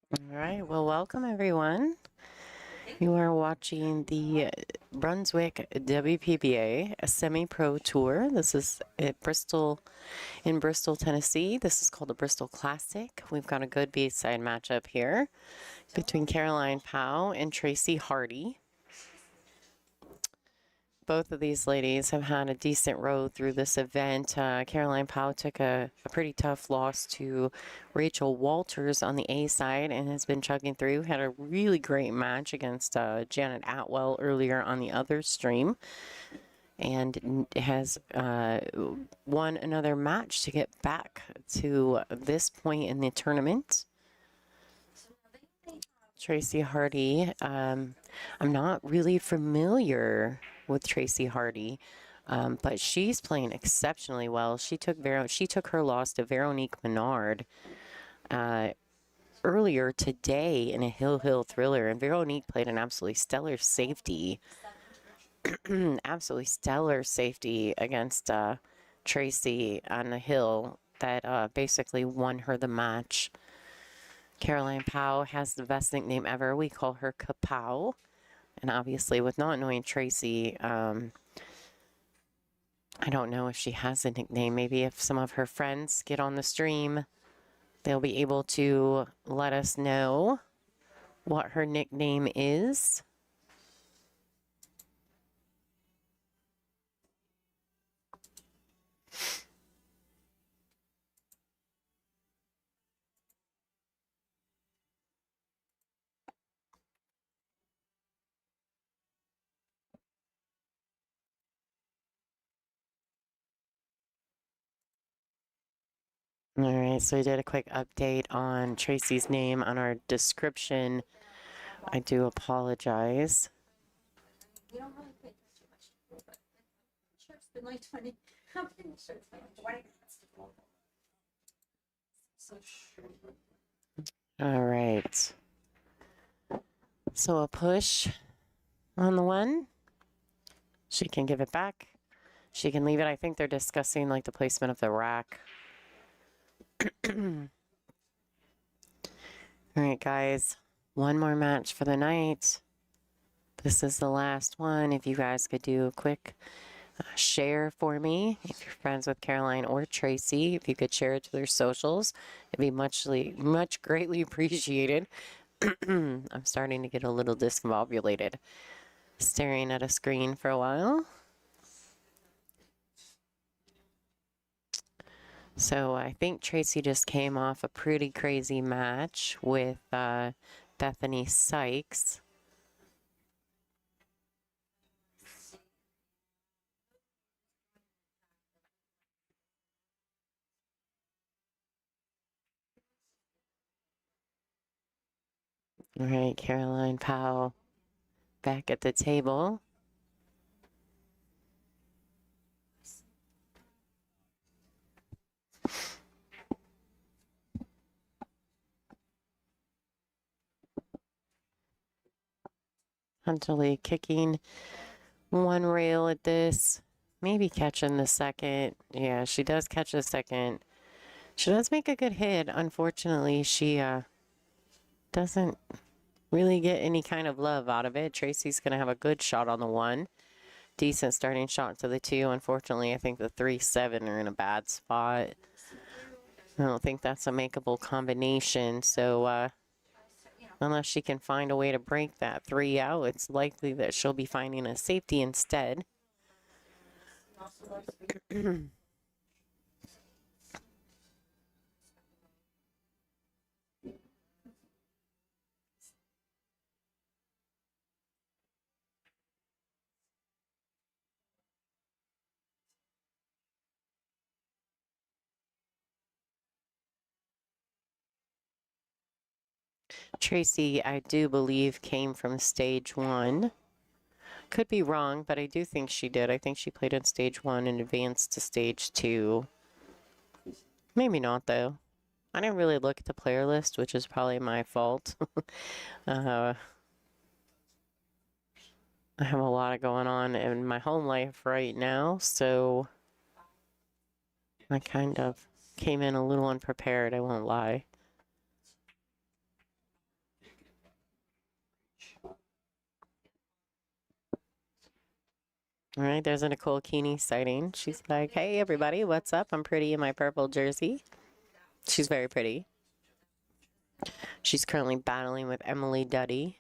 All right, well, welcome everyone. You are watching the Brunswick WPBA Semi-Pro Tour. This is at in Bristol, Tennessee. This is called the Bristol Classic. We've got a good B-side matchup here between Caroline Powell and Tracy Hartie. Both of these ladies have had a decent road through this event. Caroline Powell took a pretty tough loss to Rachel Walters on the A side and has been chugging through. Had a really great match against Janet Atwell earlier on the other stream and has won another match to get back to this point in the tournament. Tracy Hartie. I'm not really familiar with Tracy Hartie, but she's playing exceptionally well. She took her loss to Veronique Menard earlier today in a Hill thriller, and Veronique played an absolutely stellar safety, against Tracy on the hill that basically won her the match. Caroline Powell has the best nickname ever. We call her Kapow. And obviously, with not knowing Tracy, I don't know if she has a nickname. Maybe if some of her friends get on the stream, they'll be able to let us know what her nickname is. All right, so we did a quick update on Tracy's name on our description. I do apologize. We don't really pay too much, but I'm sure it's been like 20. I'm pretty sure it's been like 20 minutes. So sure. All right. So a push on the one. She can give it back. She can leave it. I think they're discussing like the placement of the rack. All right, guys. One more match for the night. This is the last one. If you guys could do a quick share for me, if you're friends with Caroline or Tracy, if you could share it to their socials, it'd be much greatly appreciated. I'm starting to get a little discombobulated staring at a screen for a while. So I think Tracy just came off a pretty crazy match with Bethany Sykes. All right, Caroline Powell back at the table. Huntley kicking one rail at this, maybe catching the second. Yeah, she does catch the second. She does make a good hit. Unfortunately, she doesn't really get any kind of love out of it. Tracy's going to have a good shot on the one. Decent starting shot to the two. Unfortunately, I think the 3-7 are in a bad spot. I don't think that's a makeable combination. So unless she can find a way to break that 3 out, it's likely that she'll be finding a safety instead. Tracy, I do believe, came from stage one. Could be wrong, but I do think she did. I think she played in stage one and advanced to stage two. Maybe not, though. I didn't really look at the player list, which is probably my fault. I have a lot going on in my home life right now, so I kind of came in a little unprepared, I won't lie. All right, there's a Nicole Keeney sighting. She's like, hey, everybody, what's up? I'm pretty in my purple jersey. She's very pretty. She's currently battling with Emily Duddy.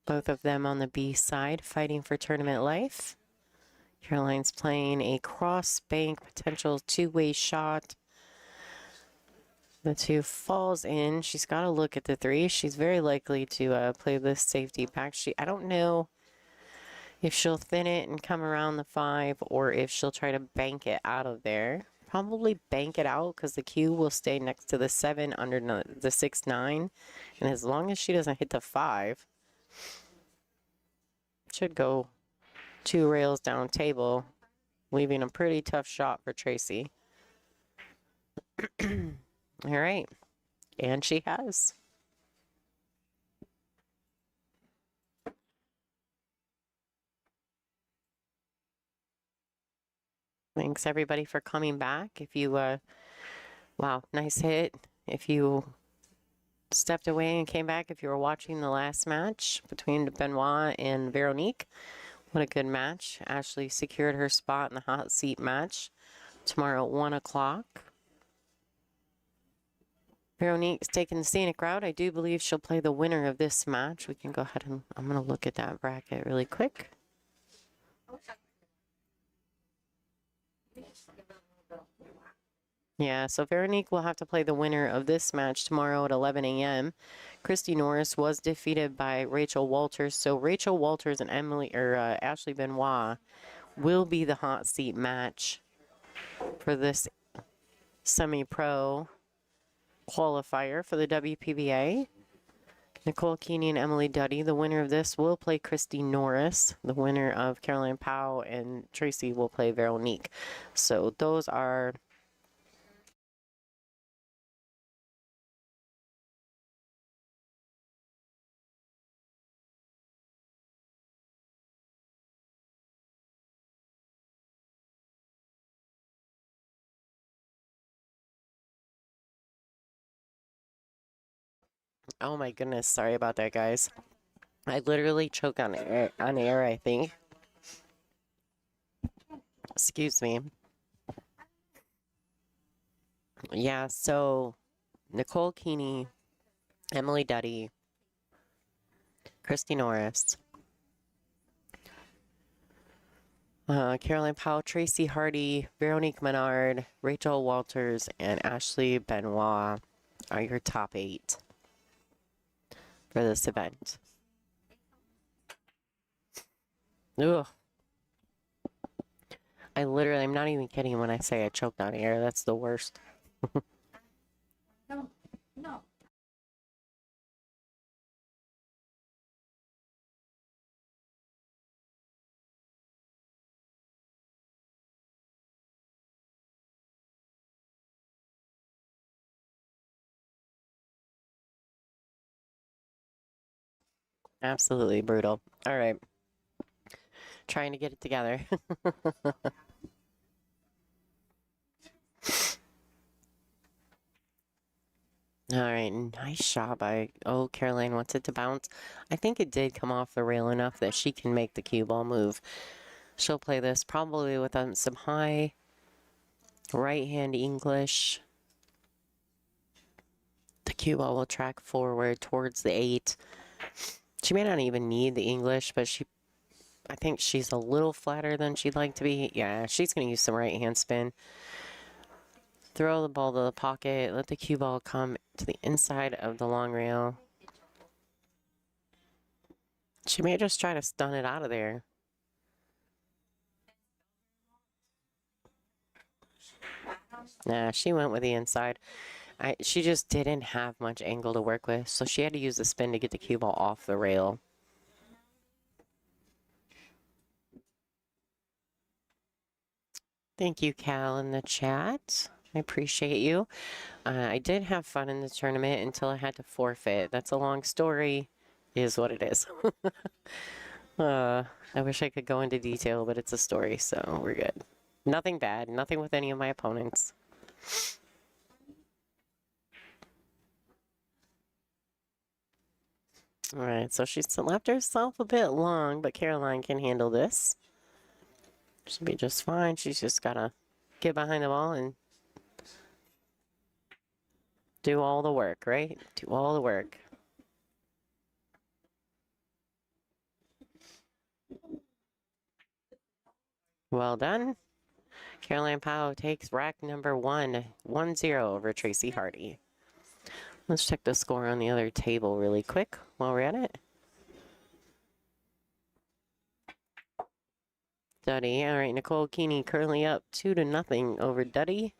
Both of them on the B side, fighting for tournament life. Caroline's playing a cross bank potential two-way shot. The two falls in. She's got to look at the three. She's very likely to play this safety pack. I don't know if she'll thin it and come around the 5 or if she'll try to bank it out of there. Probably bank it out because the cue will stay next to the 7 under the 6-9. And as long as she doesn't hit the 5, should go 2 rails down table, leaving a pretty tough shot for Tracy. All right. And she has. Thanks everybody for coming back. If you, wow, nice hit. If you stepped away and came back, if you were watching the last match between Benoit and Veronique, what a good match. Ashley secured her spot in the hot seat match tomorrow at 1 o'clock. Veronique's taking the scenic route. I do believe she'll play the winner of this match. We can go ahead and I'm going to look at that bracket really quick. Yeah, so Veronique will have to play the winner of this match tomorrow at 11 a.m. Christy Norris was defeated by Rachel Walters. So Rachel Walters and Ashley Benoit will be the hot seat match for this semi-pro qualifier for the WPBA. Nicole Keeney and Emily Duddy, the winner of this, will play Christy Norris. The winner of Caroline Powell and Tracy will play Veronique. So those are... Oh my goodness, sorry about that, guys. I literally choked on air, I think. Excuse me. Yeah, so Nicole Keeney, Emily Duddy, Christy Norris, Caroline Powell, Tracy Hartie, Veronique Menard, Rachel Walters, and Ashley Benoit are your top 8 for this event. Ugh. I'm not even kidding when I say I choked on air. That's the worst. No. Absolutely brutal. All right. Trying to get it together. All right, nice shot by, Caroline wants it to bounce. I think it did come off the rail enough that she can make the cue ball move. She'll play this probably with some high right-hand English. The cue ball will track forward towards the 8. She may not even need the English, but I think she's a little flatter than she'd like to be. Yeah, she's going to use some right-hand spin. Throw the ball to the pocket. Let the cue ball come to the inside of the long rail. She may just try to stun it out of there. Nah, she went with the inside. She just didn't have much angle to work with, so she had to use the spin to get the cue ball off the rail. Thank you, Cal, in the chat. I appreciate you. I did have fun in the tournament until I had to forfeit. That's a long story, is what it is. I wish I could go into detail, but it's a story, so we're good. Nothing bad, nothing with any of my opponents. All right, so she's left herself a bit long, but Caroline can handle this. She'll be just fine. She's just got to get behind the ball and do all the work, right? Do all the work. Well done. Caroline Powell takes rack number 1-0 over Tracy Hartie. Let's check the score on the other table really quick while we're at it. Duddy. All right, Nicole Keeney currently up 2-0 over Duddy.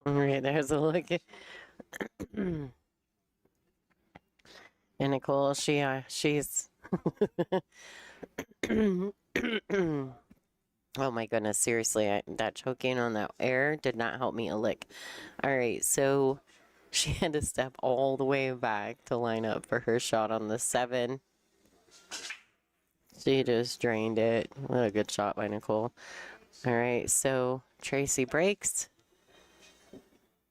All right, there's a look. And Nicole, she's oh my goodness, seriously, that choking on that air did not help me a lick. All right, so she had to step all the way back to line up for her shot on the 7. She just drained it. What a good shot by Nicole. All right, so Tracy breaks,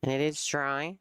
and it is dry.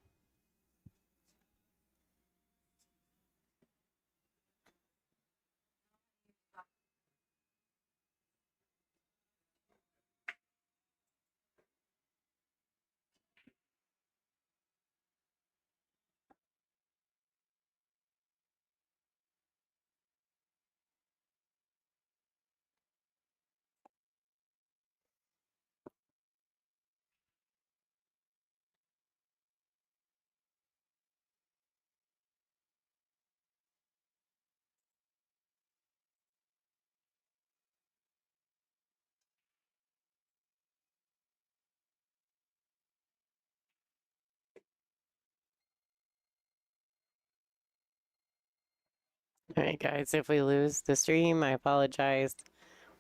All right, guys, if we lose the stream, I apologize.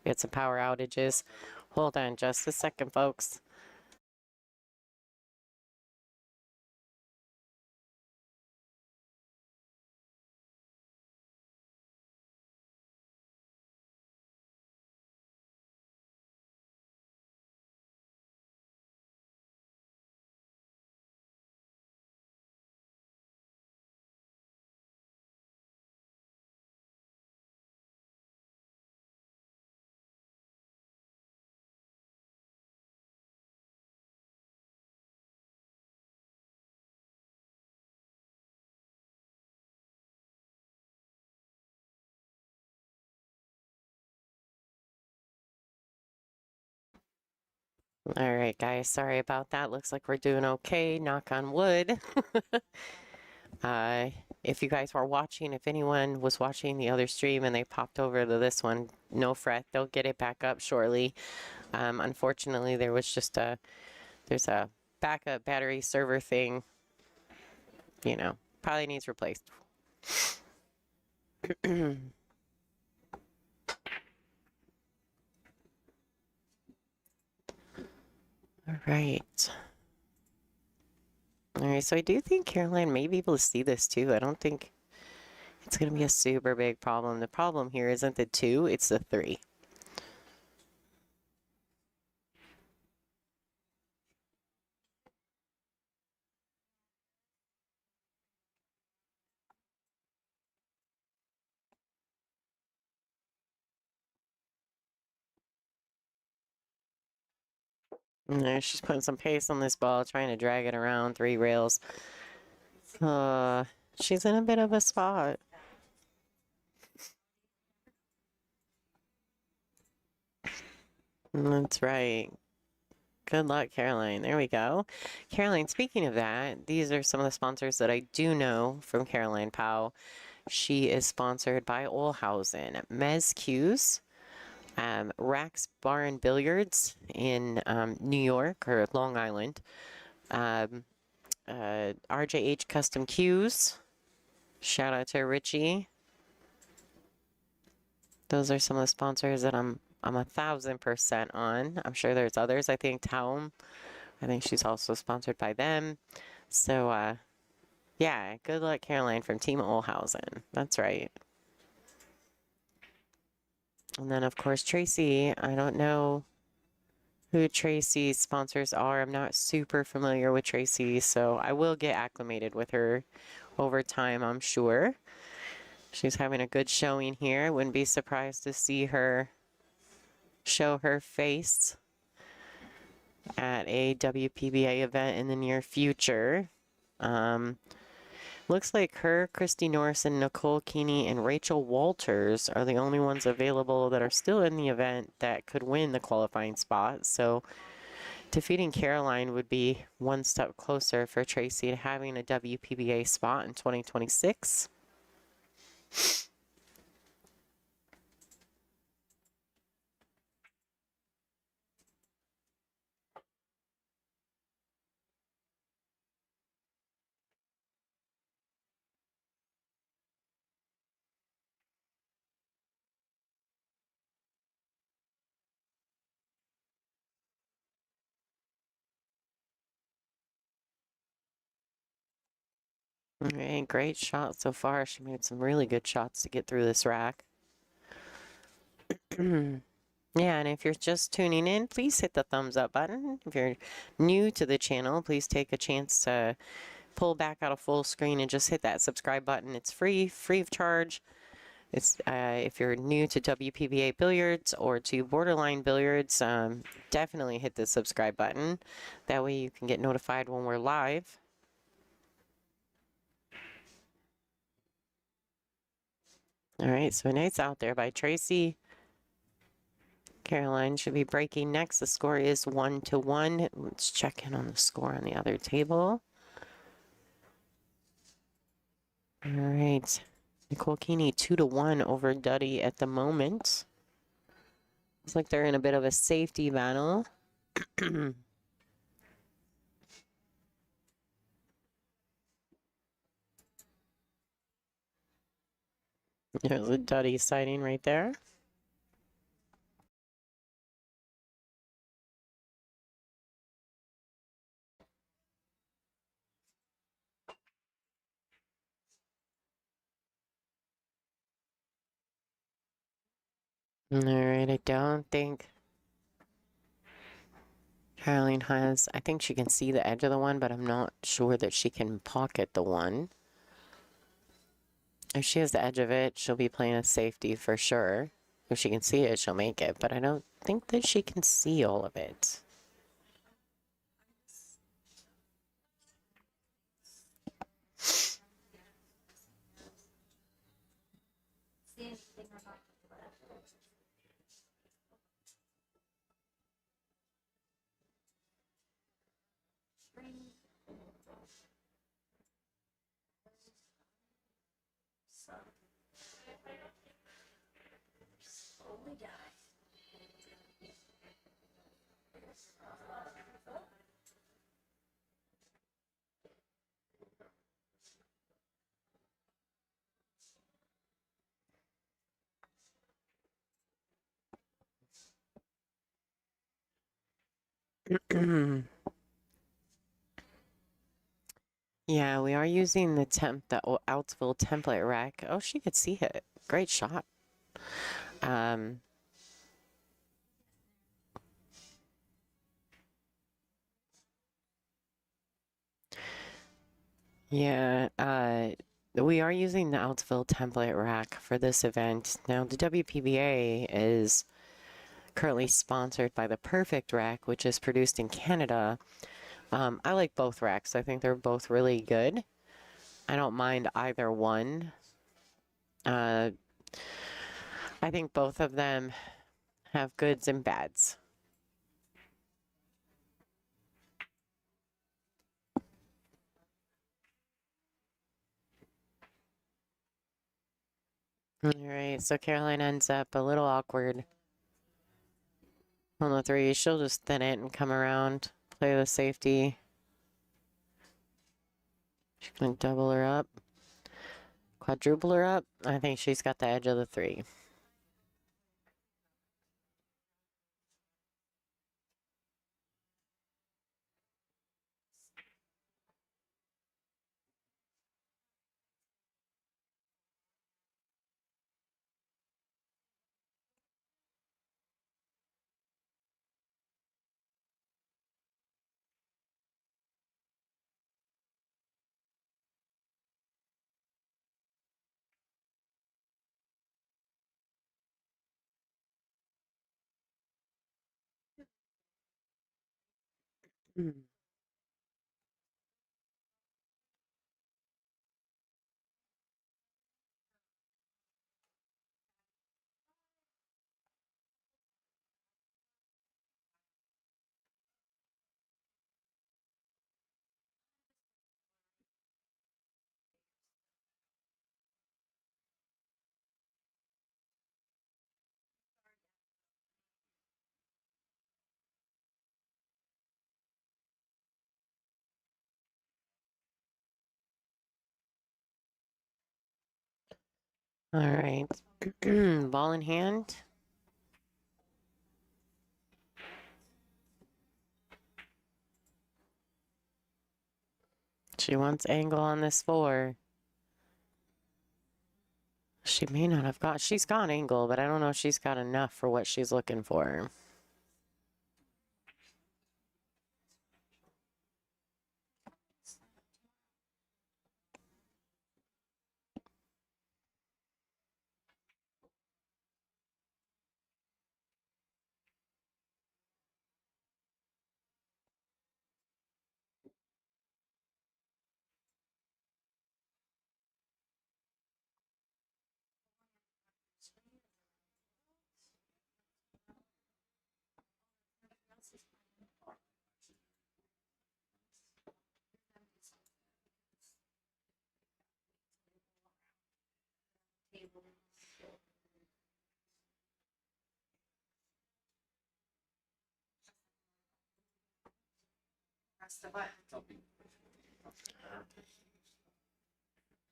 We had some power outages. Hold on just a second, folks. All right, guys, sorry about that. Looks like we're doing okay, knock on wood. If you guys were watching, if anyone was watching the other stream and they popped over to this one, no fret, they'll get it back up shortly. Unfortunately, there's a backup battery server thing, you know, probably needs replaced. All right. All right, so I do think Caroline may be able to see this too. I don't think it's going to be a super big problem. The problem here isn't the 2, it's the 3. There, she's putting some pace on this ball, trying to drag it around 3 rails. She's in a bit of a spot. That's right. Good luck, Caroline. There we go. Caroline, speaking of that, these are some of the sponsors that I do know from Caroline Powell. She is sponsored by Olhausen, Mez Q's, Rax Bar and Billiards in New York or Long Island, RJH Custom Cues. Shout out to Richie. Those are some of the sponsors that I'm I'm 1,000% on. I'm sure there's others. I think Taum, I think she's also sponsored by them. So, yeah, good luck, Caroline from Team Olhausen. That's right. And then, of course, Tracy. I don't know who Tracy's sponsors are. I'm not super familiar with Tracy, so I will get acclimated with her over time, I'm sure. She's having a good showing here. Wouldn't be surprised to see her show her face at a WPBA event in the near future. Looks like her, Christy Norris, and Nicole Keeney and Rachel Walters are the only ones available that are still in the event that could win the qualifying spot. So defeating Caroline would be one step closer for Tracy to having a WPBA spot in 2026. All right, great shot so far. She made some really good shots to get through this rack. Yeah, and if you're just tuning in, please hit the thumbs up button. If you're new to the channel, please take a chance to pull back out of full screen and just hit that subscribe button. It's free of charge. It's if you're new to WPBA Billiards or to Borderline Billiards, definitely hit the subscribe button. That way you can get notified when we're live. All right, so nice out there by Tracy. Caroline should be breaking next. The score is 1-1. Let's check in on the score on the other table. All right. Nicole Keeney 2-1 over Duddy at the moment. Looks like they're in a bit of a safety battle. There's a Duddy sighting right there. All right, I don't think Caroline has, I think she can see the edge of the one, but I'm not sure that she can pocket the one. If she has the edge of it, she'll be playing a safety for sure. If she can see it, she'll make it, but I don't think that she can see all of it. See anything about the left. Spring. So. Slowly die. Yeah, we are using the Outsville template rack. Oh, she could see it. Great shot. Yeah, we are using the Outsville template rack for this event. Now, the WPBA is currently sponsored by the Perfect Rack, which is produced in Canada. I like both racks. I think they're both really good. I don't mind either one. I think both of them have goods and bads. All right, so Caroline ends up a little awkward on the three. She'll just thin it and come around, play the safety. She's gonna double her up, quadruple her up. I think she's got the edge of the three. Mm. All right. Ball in hand. She wants angle on this 4. She may not have got, she's got angle, but I don't know if she's got enough for what she's looking for.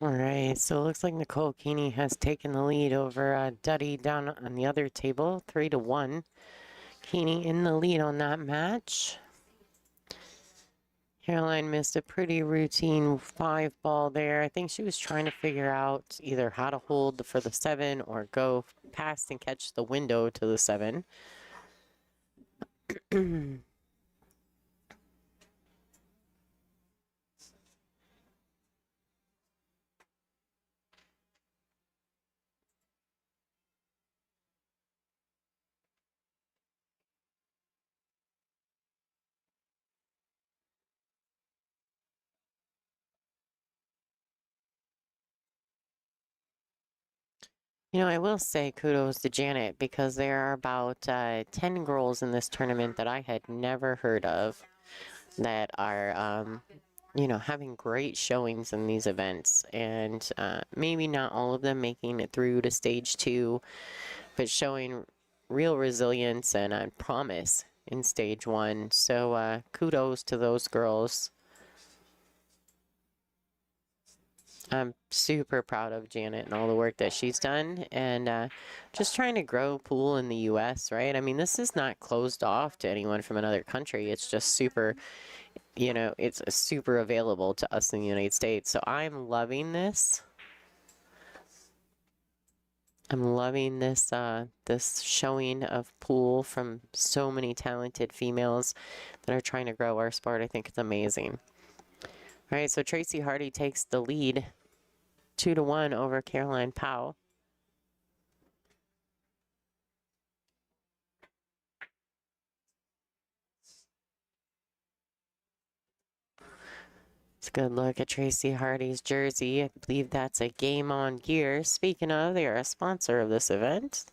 All right, so it looks like Nicole Keeney has taken the lead over Duddy down on the other table, 3-1. Keeney in the lead on that match. Caroline missed a pretty routine 5-ball there. I think she was trying to figure out either how to hold for the 7 or go past and catch the window to the 7. You know, I will say kudos to Janet because there are about 10 girls in this tournament that I had never heard of that are, you know, having great showings in these events. And maybe not all of them making it through to stage 2, but showing real resilience and promise in stage 1. So kudos to those girls. I'm super proud of Janet and all the work that she's done and just trying to grow pool in the U.S., right? I mean, this is not closed off to anyone from another country. It's just super, you know, it's super available to us in the United States. So I'm loving this. I'm loving this this showing of pool from so many talented females that are trying to grow our sport. I think it's amazing. All right, so Tracy Hartie takes the lead 2-1 over Caroline Powell. It's a good look at Tracy Hartie's jersey. I believe that's a Game On gear. Speaking of, they are a sponsor of this event.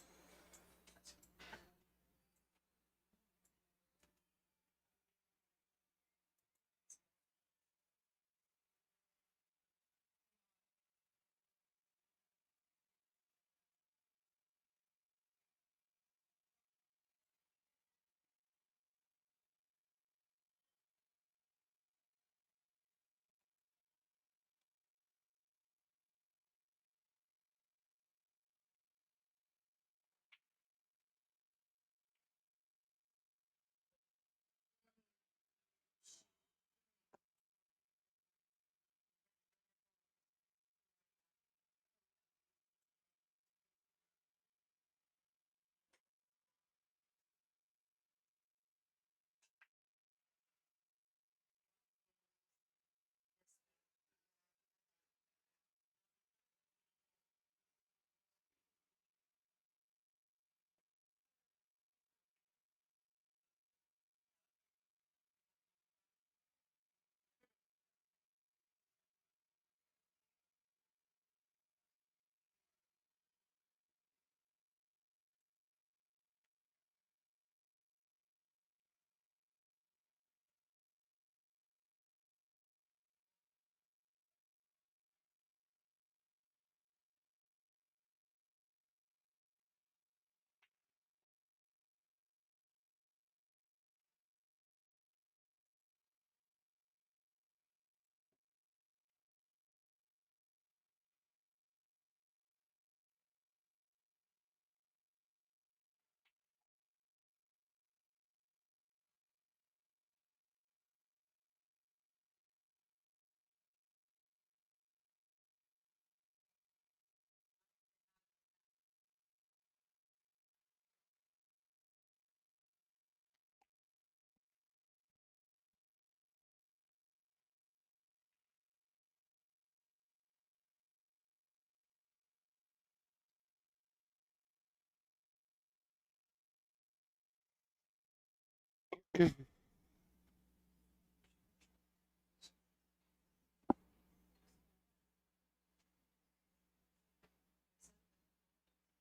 All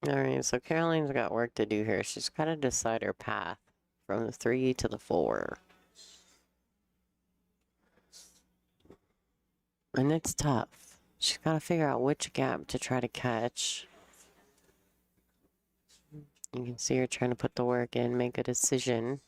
right, so Caroline's got work to do here. She's got to decide her path from the 3 to the 4. And it's tough. She's got to figure out which gap to try to catch. You can see her trying to put the work in, make a decision.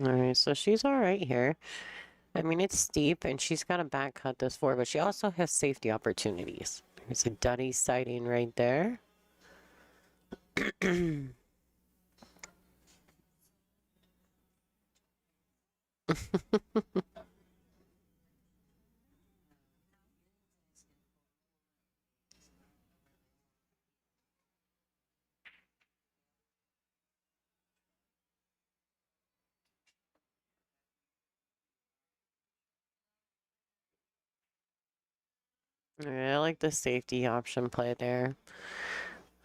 All right, so she's all right here. I mean, it's steep, and she's got to back cut this 4, but she also has safety opportunities. There's a Duddy sighting right there. I like the safety option play there.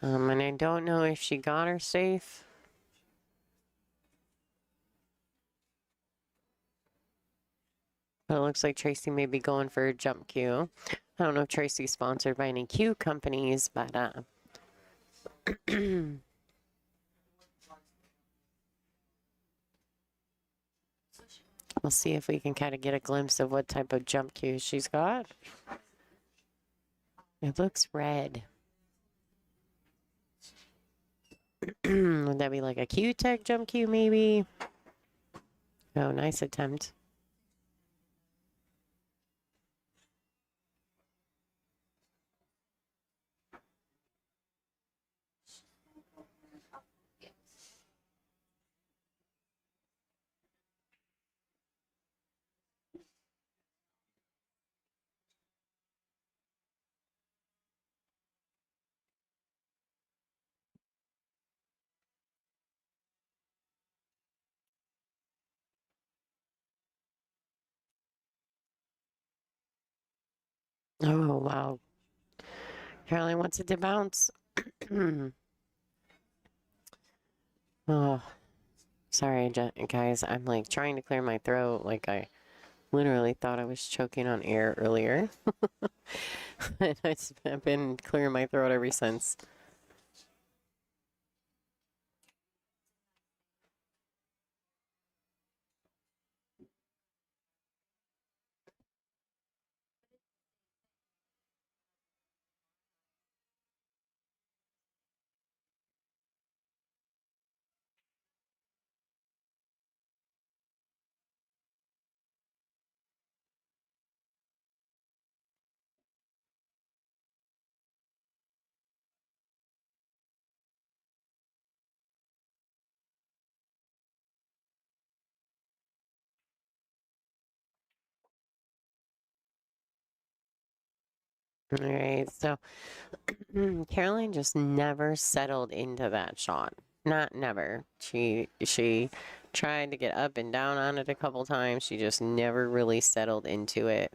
And I don't know if she got her safe. But it looks like Tracy may be going for a jump cue. I don't know if Tracy's sponsored by any cue companies, but we'll see if we can kind of get a glimpse of what type of jump cue she's got. It looks red. Would that be like a Q-Tech jump cue maybe? Oh, nice attempt. Oh, wow. Caroline wants it to bounce. Oh, sorry, guys. I'm like trying to clear my throat. Like I literally thought I was choking on air earlier. And I've been clearing my throat ever since. All right, so Caroline just never settled into that shot. Not never. She tried to get up and down on it a couple times. She just never really settled into it.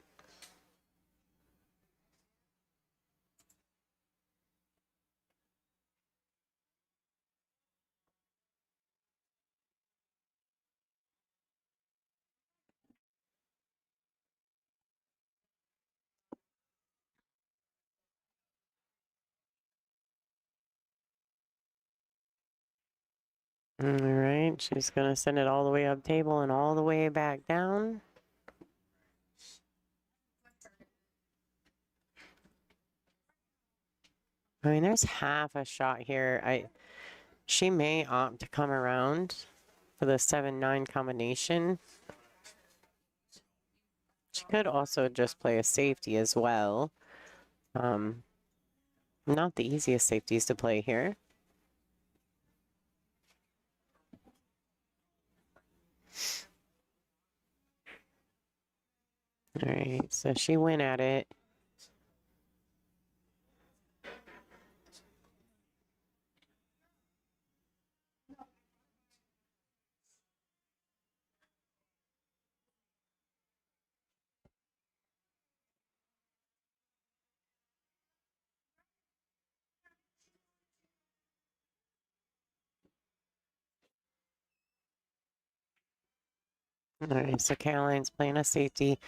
All right, she's gonna send it all the way up table and all the way back down. I mean, there's half a shot here. She may opt to come around for the 7-9 combination. She could also just play a safety as well. Not the easiest safeties to play here. All right, so she went at it. All right, so Caroline's playing a safety.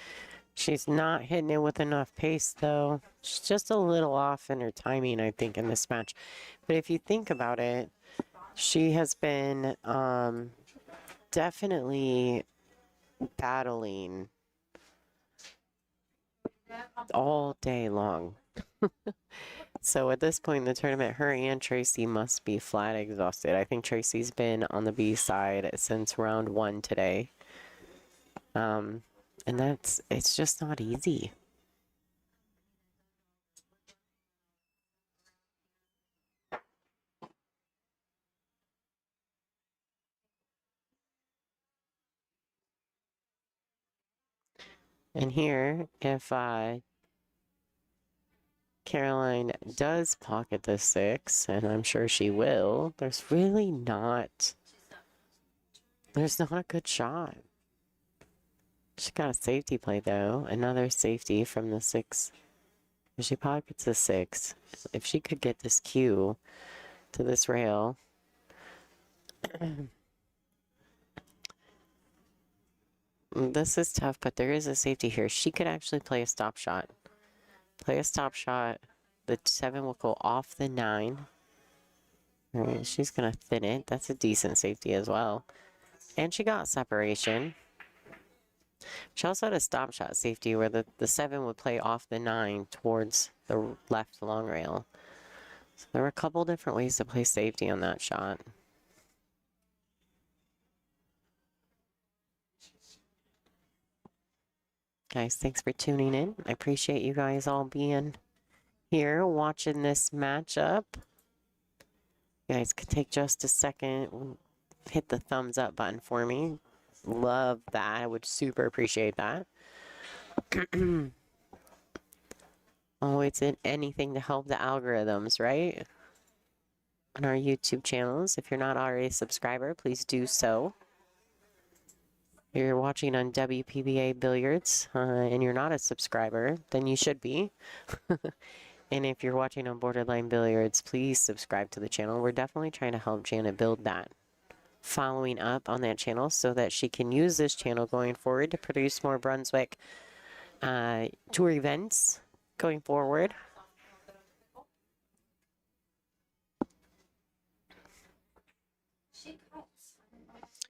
She's not hitting it with enough pace, though. She's just a little off in her timing, I think, in this match. But if you think about it, she has been definitely battling all day long. So at this point in the tournament, her and Tracy must be flat exhausted. I think Tracy's been on the B side since round 1 today. And it's just not easy. And here, if Caroline does pocket the 6, and I'm sure she will, there's not a good shot. She got a safety play, though. Another safety from the 6. If she pockets the 6, if she could get this cue to this rail. This is tough, but there is a safety here. She could actually play a stop shot. Play a stop shot. The 7 will go off the 9. All right, she's going to thin it. That's a decent safety as well. And she got separation. She also had a stop shot safety where the 7 would play off the 9 towards the left long rail. So there were a couple different ways to play safety on that shot. Guys, thanks for tuning in. I appreciate you guys all being here watching this matchup. You guys could take just a second, hit the thumbs up button for me. Love that. I would super appreciate that. Always in anything to help the algorithms, right? On our YouTube channels. If you're not already a subscriber, please do so. If you're watching on WPBA Billiards and you're not a subscriber, then you should be. And if you're watching on Borderline Billiards, please subscribe to the channel. We're definitely trying to help Janet build that following up on that channel so that she can use this channel going forward to produce more Brunswick tour events going forward.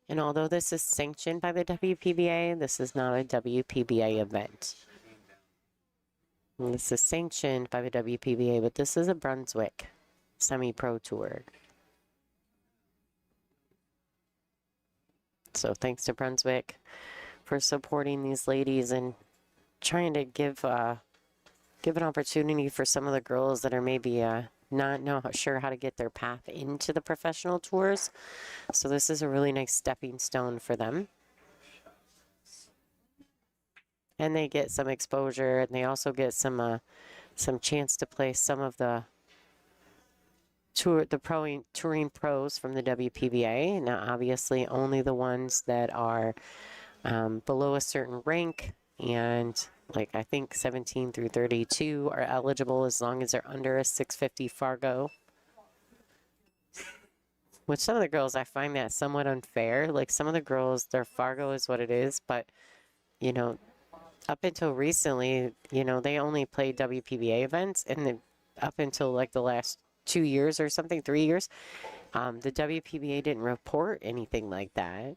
And although this is sanctioned by the WPBA, this is not a WPBA event. And this is sanctioned by the WPBA, but this is a Brunswick semi-pro tour. So thanks to Brunswick for supporting these ladies and trying to give an opportunity for some of the girls that are maybe not sure how to get their path into the professional tours. So this is a really nice stepping stone for them. And they get some exposure, and they also get some chance to play some of the touring pros from the WPBA. Now, obviously, only the ones that are below a certain rank, and like I think 17 through 32 are eligible as long as they're under a 650 Fargo. With some of the girls, I find that somewhat unfair. Like some of the girls, their Fargo is what it is, but you know, up until recently, you know, they only played WPBA events, and then up until like the last 2 years or something, 3 years, the WPBA didn't report anything like that.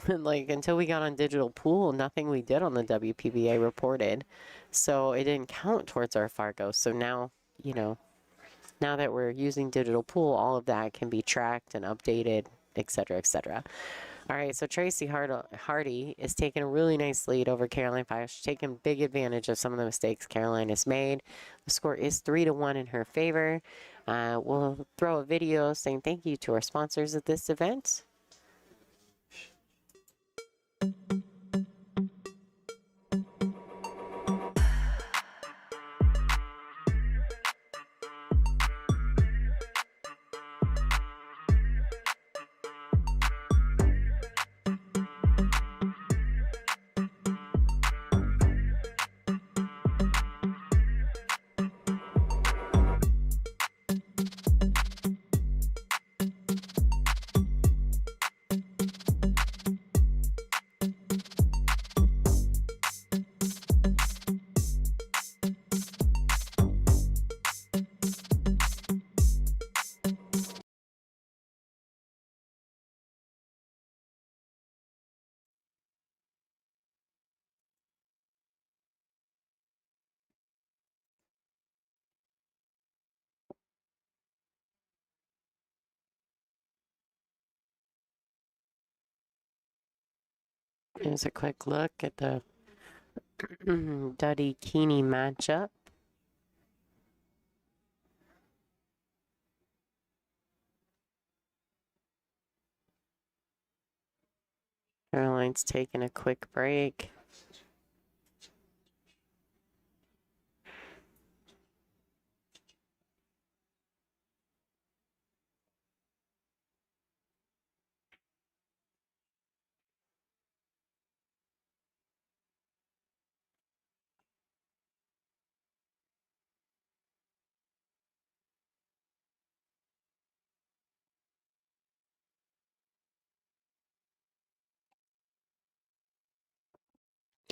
Like until we got on digital pool, nothing we did on the WPBA reported, so it didn't count towards our Fargo. So now, you know, now that we're using digital pool, all of that can be tracked and updated, etc., etc. All right, so Tracy Hartie is taking a really nice lead over Caroline Pyle. She's taking big advantage of some of the mistakes Caroline has made. The score is 3-1 in her favor. We'll throw a video saying thank you to our sponsors of this event. Here's a quick look at the Duddy Keeney matchup. Caroline's taking a quick break.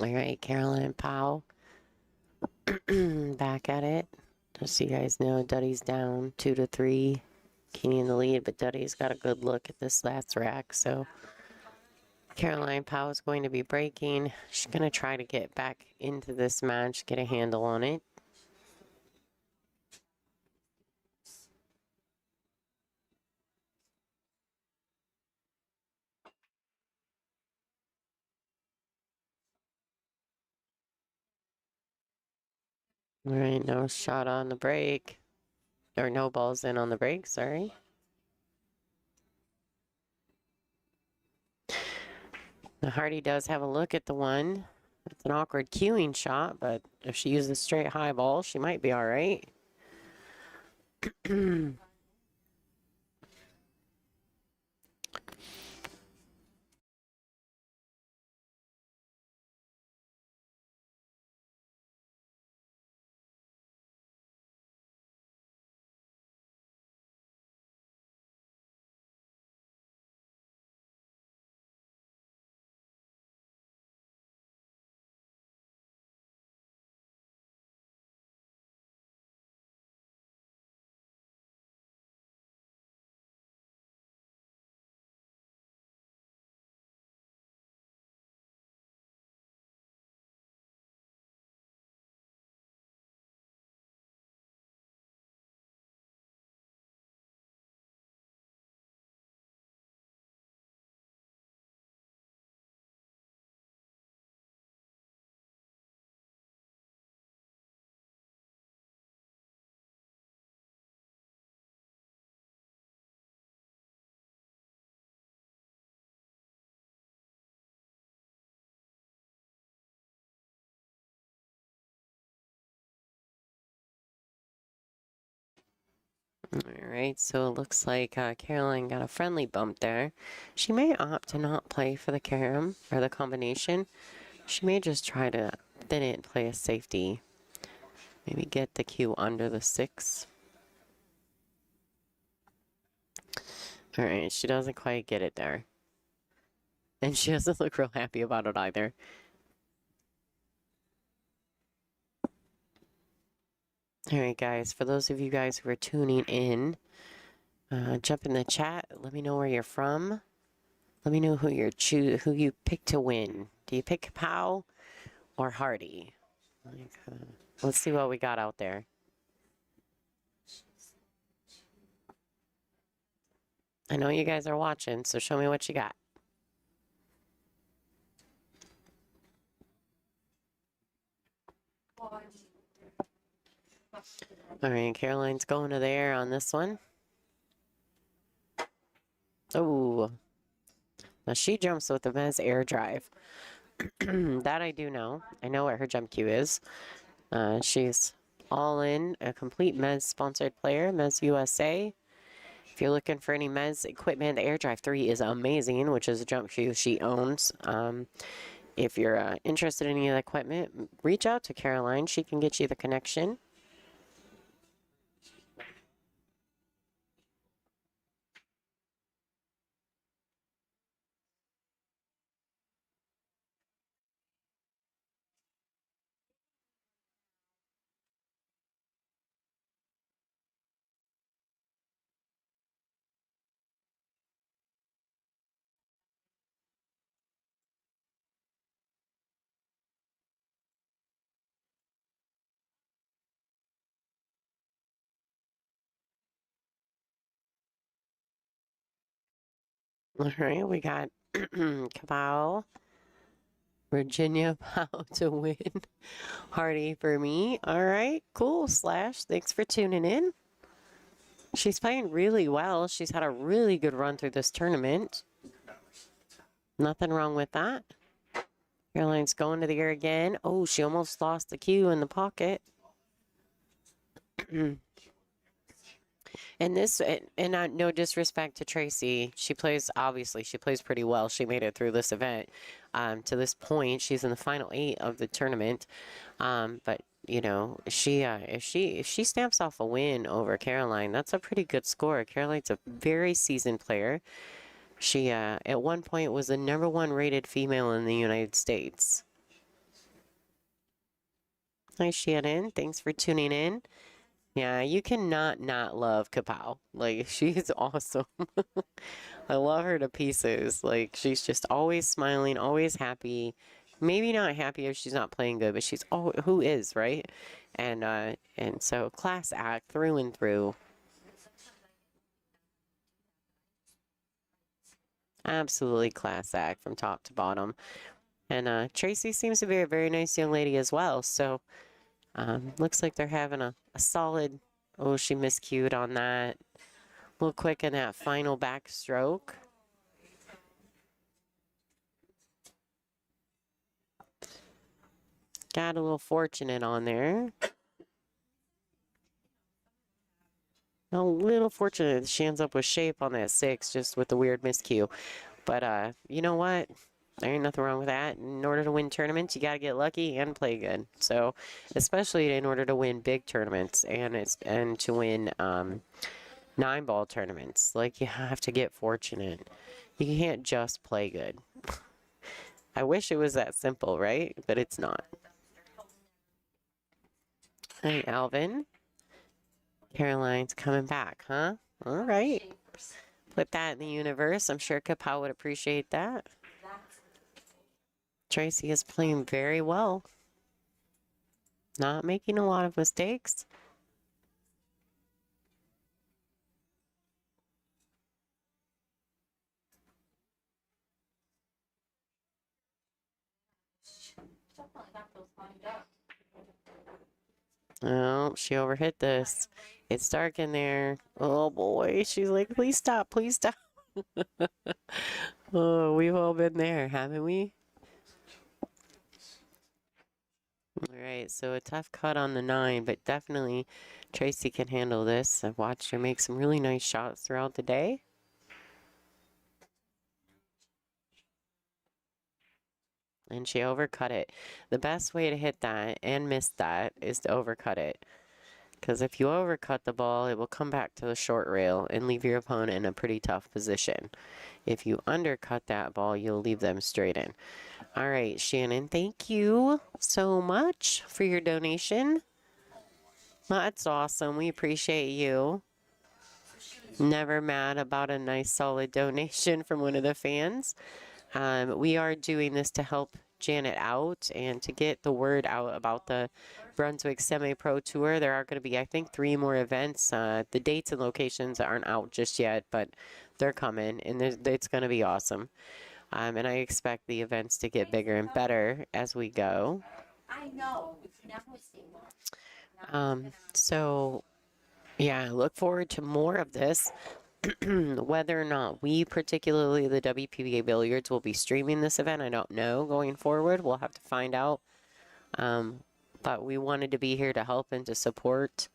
All right, Caroline Powell back at it. Just so you guys know, Duddy's down 2-3. Keeney in the lead, but Duddy's got a good look at this last rack. So Caroline Powell is going to be breaking. She's going to try to get back into this match, get a handle on it. All right, no shot on the break. Or no balls in on the break, sorry. The Hartie does have a look at the one. It's an awkward cueing shot, but if she uses straight high ball, she might be all right. All right, so it looks like Caroline got a friendly bump there. She may opt to not play for the carom or the combination. She may just try to thin it and play a safety. Maybe get the cue under the 6. All right, she doesn't quite get it there. And she doesn't look real happy about it either. All right, guys, for those of you guys who are tuning in, jump in the chat. Let me know where you're from. Let me know who you pick to win. Do you pick Powell or Hartie? Let's see what we got out there. I know you guys are watching, so show me what you got. All right, Caroline's going to there on this one. Oh, now she jumps with the Mez air drive. That I do know. I know what her jump cue is. She's all in, a complete Mez sponsored player, Mez USA. If you're looking for any Mez equipment, the Air Drive 3 is amazing, which is a jump cue she owns. If you're interested in any of the equipment, reach out to Caroline. She can get you the connection. All right, we got Cabal Virginia Powell to win. Hartie for me. All right, cool. Slash, thanks for tuning in. She's playing really well. She's had a really good run through this tournament. Nothing wrong with that. Caroline's going to the air again. Oh, she almost lost the cue in the pocket. And this, and no disrespect to Tracy, she plays pretty well. She made it through this event. To this point, she's in the final 8 of the tournament. But you know, if she stamps off a win over Caroline, that's a pretty good score. Caroline's a very seasoned player. She at one point was the #1 rated female in the United States. Hi Shannon, thanks for tuning in. Yeah, you cannot not love Kapow. Like, she's awesome. I love her to pieces. Like, she's just always smiling, always happy. Maybe not happy if she's not playing good, but she's who is, right? And so class act through and through. Absolutely class act from top to bottom. And Tracy seems to be a very nice young lady as well. So looks like they're having a solid, oh, she miscued on that. A little quick in that final backstroke. Got a little fortunate on there. A little fortunate she ends up with shape on that 6, just with the weird miscue. But you know what? There ain't nothing wrong with that. In order to win tournaments, you got to get lucky and play good. So, especially in order to win big tournaments and to win 9-ball tournaments, like, you have to get fortunate. You can't just play good. I wish it was that simple, right? But it's not. Hey, Alvin. Caroline's coming back, huh? All right. Put that in the universe. I'm sure Kapow would appreciate that. Tracy is playing very well. Not making a lot of mistakes. Oh, she overhit this. It's dark in there. Oh boy, she's like, please stop, please stop. Oh, we've all been there, haven't we? All right, so a tough cut on the 9, but definitely Tracy can handle this. I've watched her make some really nice shots throughout the day. And she overcut it. The best way to hit that and miss that is to overcut it. Because if you overcut the ball, it will come back to the short rail and leave your opponent in a pretty tough position. If you undercut that ball, you'll leave them straight in. All right, Shannon, thank you so much for your donation. That's awesome. We appreciate you. Never mad about a nice solid donation from one of the fans. We are doing this to help Janet out and to get the word out about the Brunswick Semi-Pro Tour. There are going to be, I think, 3 more events. The dates and locations aren't out just yet, but they're coming, and it's going to be awesome. And I expect the events to get bigger and better as we go. I know. So, yeah, look forward to more of this. Whether or not we, particularly the WPBA Billiards, will be streaming this event, I don't know going forward. We'll have to find out. But we wanted to be here to help and to support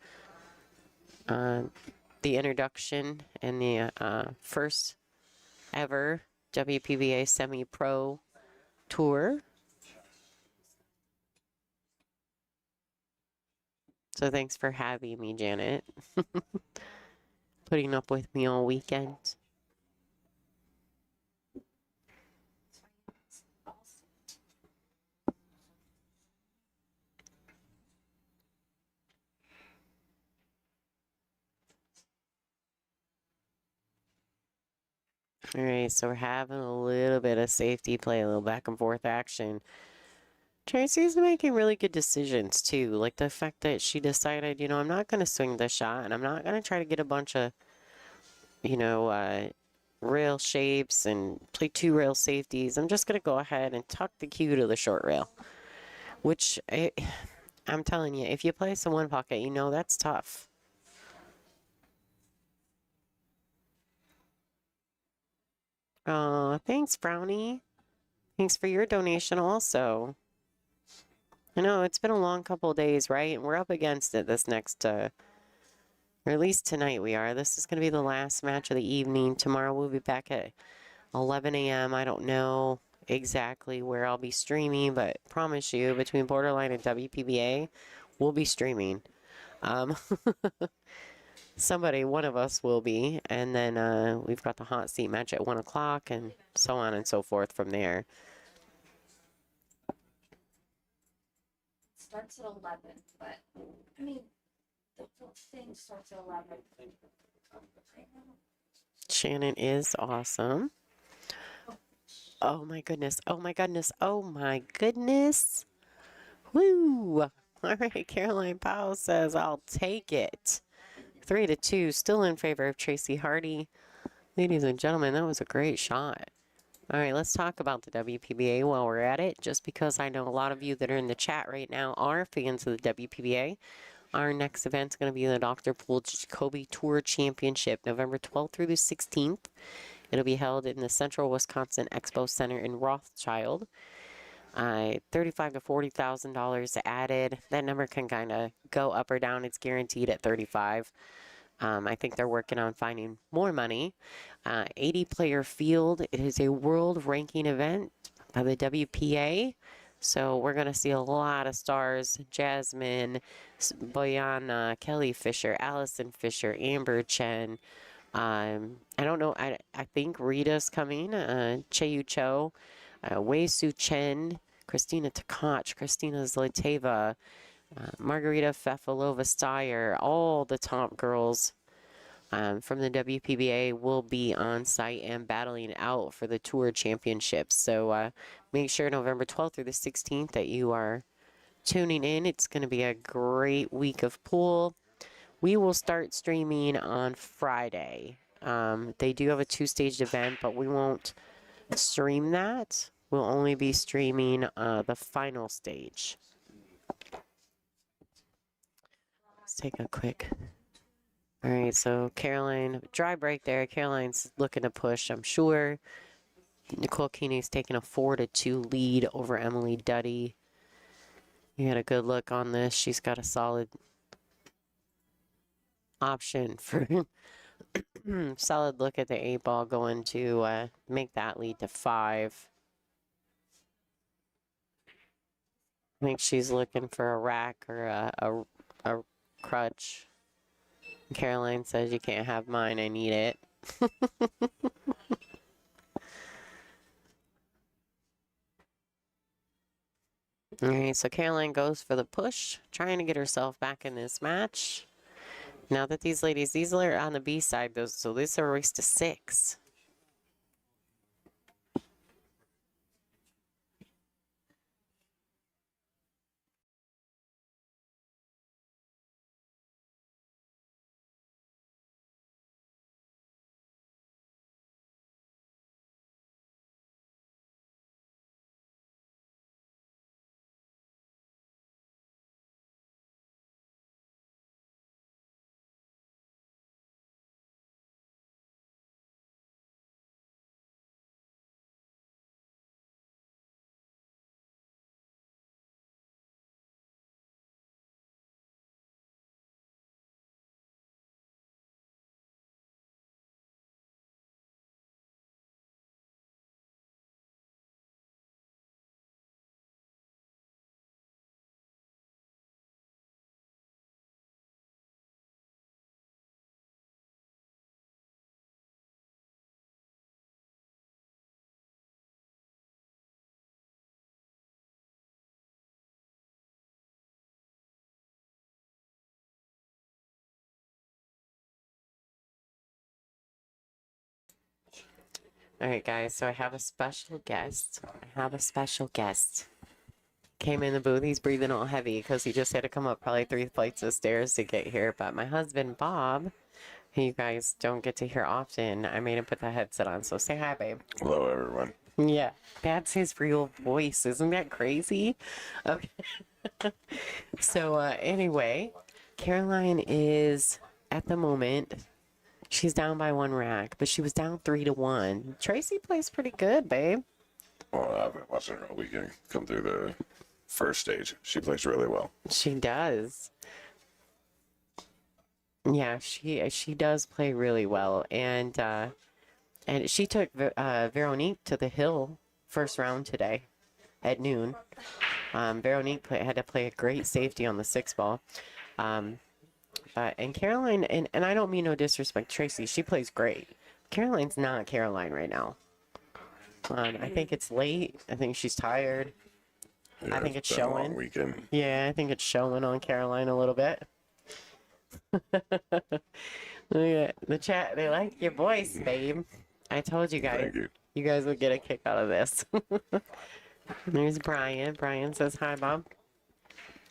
the introduction and the first ever WPBA Semi-Pro Tour. So thanks for having me, Janet. Putting up with me all weekend. All right, so we're having a little bit of safety play, a little back and forth action. Tracy's making really good decisions too. Like the fact that she decided, I'm not going to swing the shot and I'm not going to try to get a bunch of, rail shapes and play 2 rail safeties, I'm just going to go ahead and tuck the cue to the short rail, which I'm telling you, if you play some one pocket, you know that's tough. Thanks, Brownie. Thanks for your donation also. I know it's been a long couple of days, right? And we're up against it this next, or at least tonight we are. This is going to be the last match of the evening. Tomorrow we'll be back at 11 a.m. I don't know exactly where I'll be streaming, but promise you, between Borderline and WPBA, we'll be streaming. Somebody, one of us will be, and then we've got the hot seat match at 1 o'clock, and so on and so forth from there. Starts at 11, but I mean, the thing starts at 11. Shannon is awesome. Oh my goodness. Oh my goodness. Oh my goodness. Woo. All right. Caroline Powell says, I'll take it. 3-2. Still in favor of Tracy Hartie. Ladies and gentlemen, that was a great shot. All right. Let's talk about the WPBA while we're at it. Just because I know a lot of you that are in the chat right now are fans of the WPBA. Our next event is going to be the Dr. Poole Jacoby Tour Championship, November 12th through the 16th. It'll be held in the Central Wisconsin Expo Center in Rothschild. $35,000 to $40,000 added. That number can kind of go up or down. It's guaranteed at 35. I think they're working on finding more money. 80-player field. It is a world ranking event by the WPA. So we're going to see a lot of stars. Jasmine, Boyana, Kelly Fisher, Allison Fisher, Amber Chen. I don't know. I think Rita's coming. Cheyu Cho, Wei Su Chen, Christina Tkach, Christina Zlateva, Margarita Fefalova Steyer. All the top girls from the WPBA will be on site and battling out for the Tour Championships. So make sure November 12th through the 16th that you are tuning in. It's going to be a great week of pool. We will start streaming on Friday. They do have a 2-staged event, but we won't stream that. We'll only be streaming the final stage. Let's take a quick. All right, so Caroline, dry break there. Caroline's looking to push, I'm sure. Nicole Keeney's taking a 4-2 lead over Emily Duddy. You had a good look on this. She's got a solid option for solid look at the 8-ball going to make that lead to 5. I think she's looking for a rack or a crutch. Caroline says, you can't have mine, I need it. All right, so Caroline goes for the push, trying to get herself back in this match. Now that these ladies, these are on the B side, though, so this is a race to 6. All right, guys, so I have a special guest. Came in the booth. He's breathing all heavy because he just had to come up probably 3 flights of stairs to get here. But my husband, Bob, you guys don't get to hear often. I made him put the headset on, so say hi, babe. Hello, everyone. Yeah, that's his real voice. Isn't that crazy? Okay. So, anyway, Caroline is at the moment, she's down by 1 rack, but she was down 3-1. Tracy plays pretty good, babe. Well, I've been watching her all weekend come through the first stage. She plays really well. She does. Yeah, she does play really well, and she took Veronique to the hill first round today at noon. Veronique had to play a great safety on the 6 ball. And Caroline, and I don't mean no disrespect, Tracy, she plays great. Caroline's not Caroline right now. I think it's late. I think she's tired. Yeah, I think it's been a long showing. weekend. Yeah, I think it's showing on Caroline a little bit. Look at the chat. They like your voice, babe. I told you guys. Thank you. You guys would get a kick out of this. There's Brian. Brian says, hi, Bob.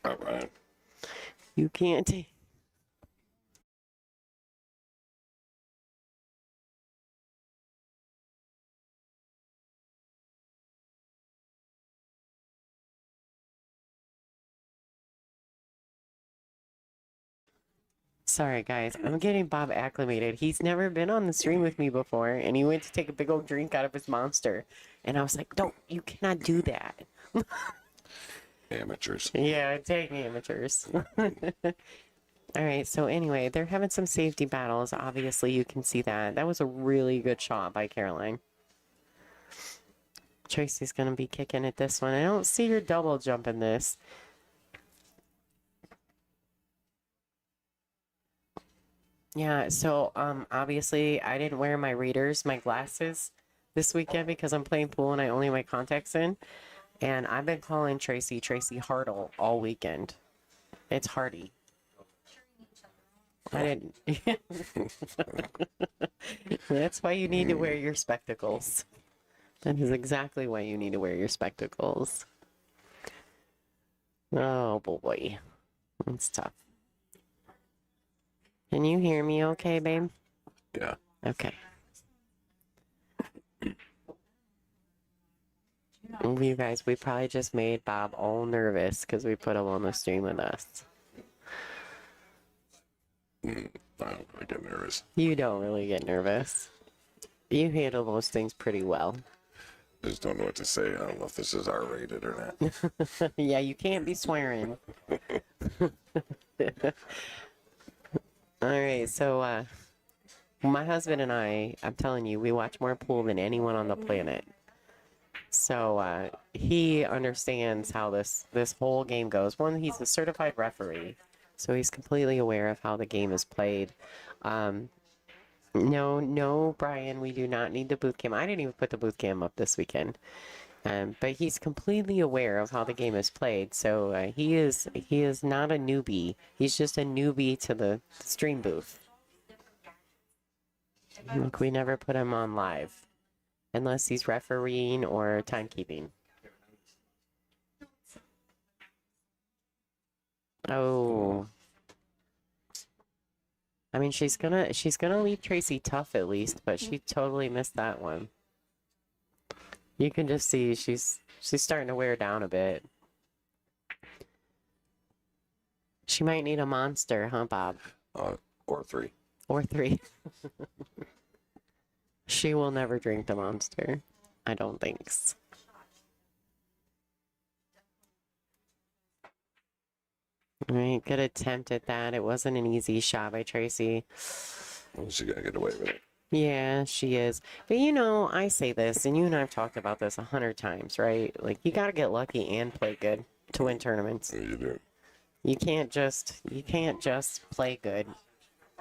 All right. You can't take. Sorry, guys. I'm getting Bob acclimated. He's never been on the stream with me before, and he went to take a big old drink out of his monster. And I was like, don't, you cannot do that. Amateurs. Yeah, take amateurs. All right, so anyway, they're having some safety battles. Obviously, you can see that. That was a really good shot by Caroline. Tracy's going to be kicking at this one. I don't see her double jumping this. Yeah, so obviously I didn't wear my readers, my glasses this weekend because I'm playing pool and I only have my contacts in. And I've been calling Tracy Hartle all weekend. It's Hartie. I didn't. That's why you need to wear your spectacles. That is exactly why you need to wear your spectacles. Oh boy. That's tough. Can you hear me okay, babe? Yeah. Okay. You guys, we probably just made Bob all nervous because we put him on the stream with us. I don't really get nervous. You don't really get nervous. You handle those things pretty well. I just don't know what to say. I don't know if this is R-rated or not. Yeah, you can't be swearing. All right, so my husband and I'm telling you, we watch more pool than anyone on the planet. So he understands how this whole game goes. One, he's a certified referee, so he's completely aware of how the game is played. No, Brian, we do not need the booth cam. I didn't even put the booth cam up this weekend. But he's completely aware of how the game is played. So he is not a newbie. He's just a newbie to the stream booth. Like, we never put him on live unless he's refereeing or timekeeping. Oh. I mean, she's gonna leave Tracy tough at least, but she totally missed that one. You can just see she's starting to wear down a bit. She might need a monster, huh, Bob? Or 3. Or 3. She will never drink the monster. I don't think. All right, good attempt at that. It wasn't an easy shot by Tracy. Well, she gotta get away with it. Yeah, she is. But you know, I say this, and you and I have talked about this 100 times, right? Like, you gotta get lucky and play good to win tournaments. You do. You can't just play good.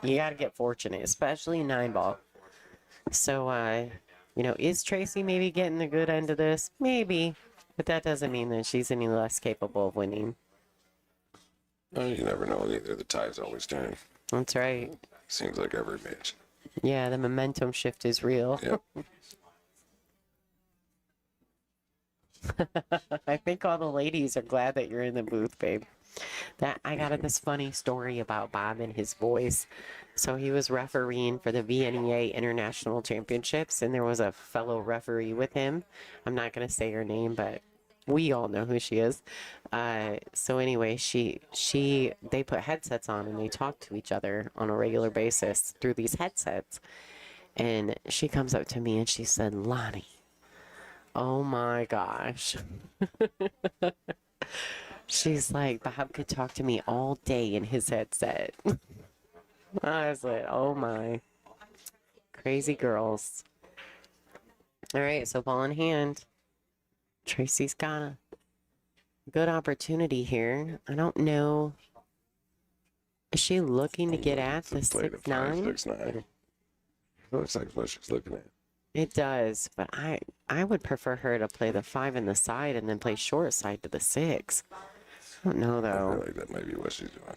You gotta get fortunate, especially 9-ball. So, you know, is Tracy maybe getting the good end of this? Maybe. But that doesn't mean that she's any less capable of winning. Well, you never know either. The tide's always turning. That's right. Seems like every match. Yeah, the momentum shift is real. Yep. I think all the ladies are glad that you're in the booth, babe. That I got this funny story about Bob and his voice. So he was refereeing for the VNEA International Championships, and there was a fellow referee with him. I'm not gonna say her name, but we all know who she is. So anyway, they put headsets on and they talk to each other on a regular basis through these headsets. And she comes up to me and she said, "Lonnie, oh my gosh." She's like, "Bob could talk to me all day in his headset." I was like, oh my. Crazy girls. All right, so ball in hand. Tracy's got a good opportunity here. I don't know. Is she looking to get at the Play the 6-9? 6-9. Looks like what she's looking at. It does, but I would prefer her to play the 5 in the side and then play short side to the 6. I don't know I though. feel like that might be what she's doing.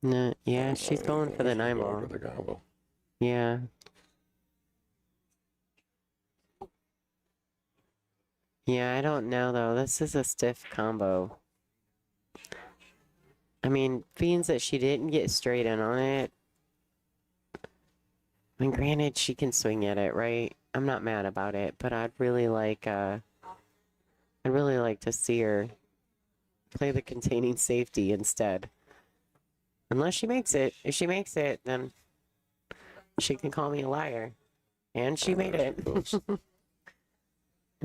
No, yeah, she's going for the She's 9 going ball. for the combo. Yeah. Yeah, I don't know though. This is a stiff combo. I mean, being that she didn't get straight in on it. I mean, granted, she can swing at it, right? I'm not mad about it, but I'd really like to see her play the containing safety instead. Unless she makes it. If she makes it, then she can call me a liar. And she made it.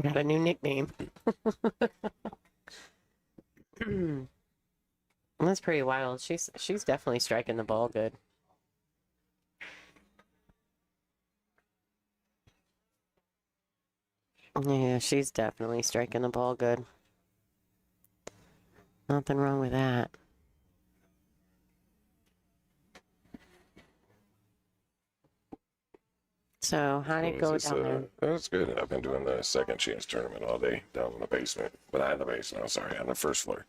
Got a new nickname. That's pretty wild. She's definitely striking the ball good. Yeah, she's definitely striking the ball good. Nothing wrong with that. So how'd it go down there? That's good. I've been doing the second chance tournament all day down in the basement. Behind the basement, sorry, on the first floor.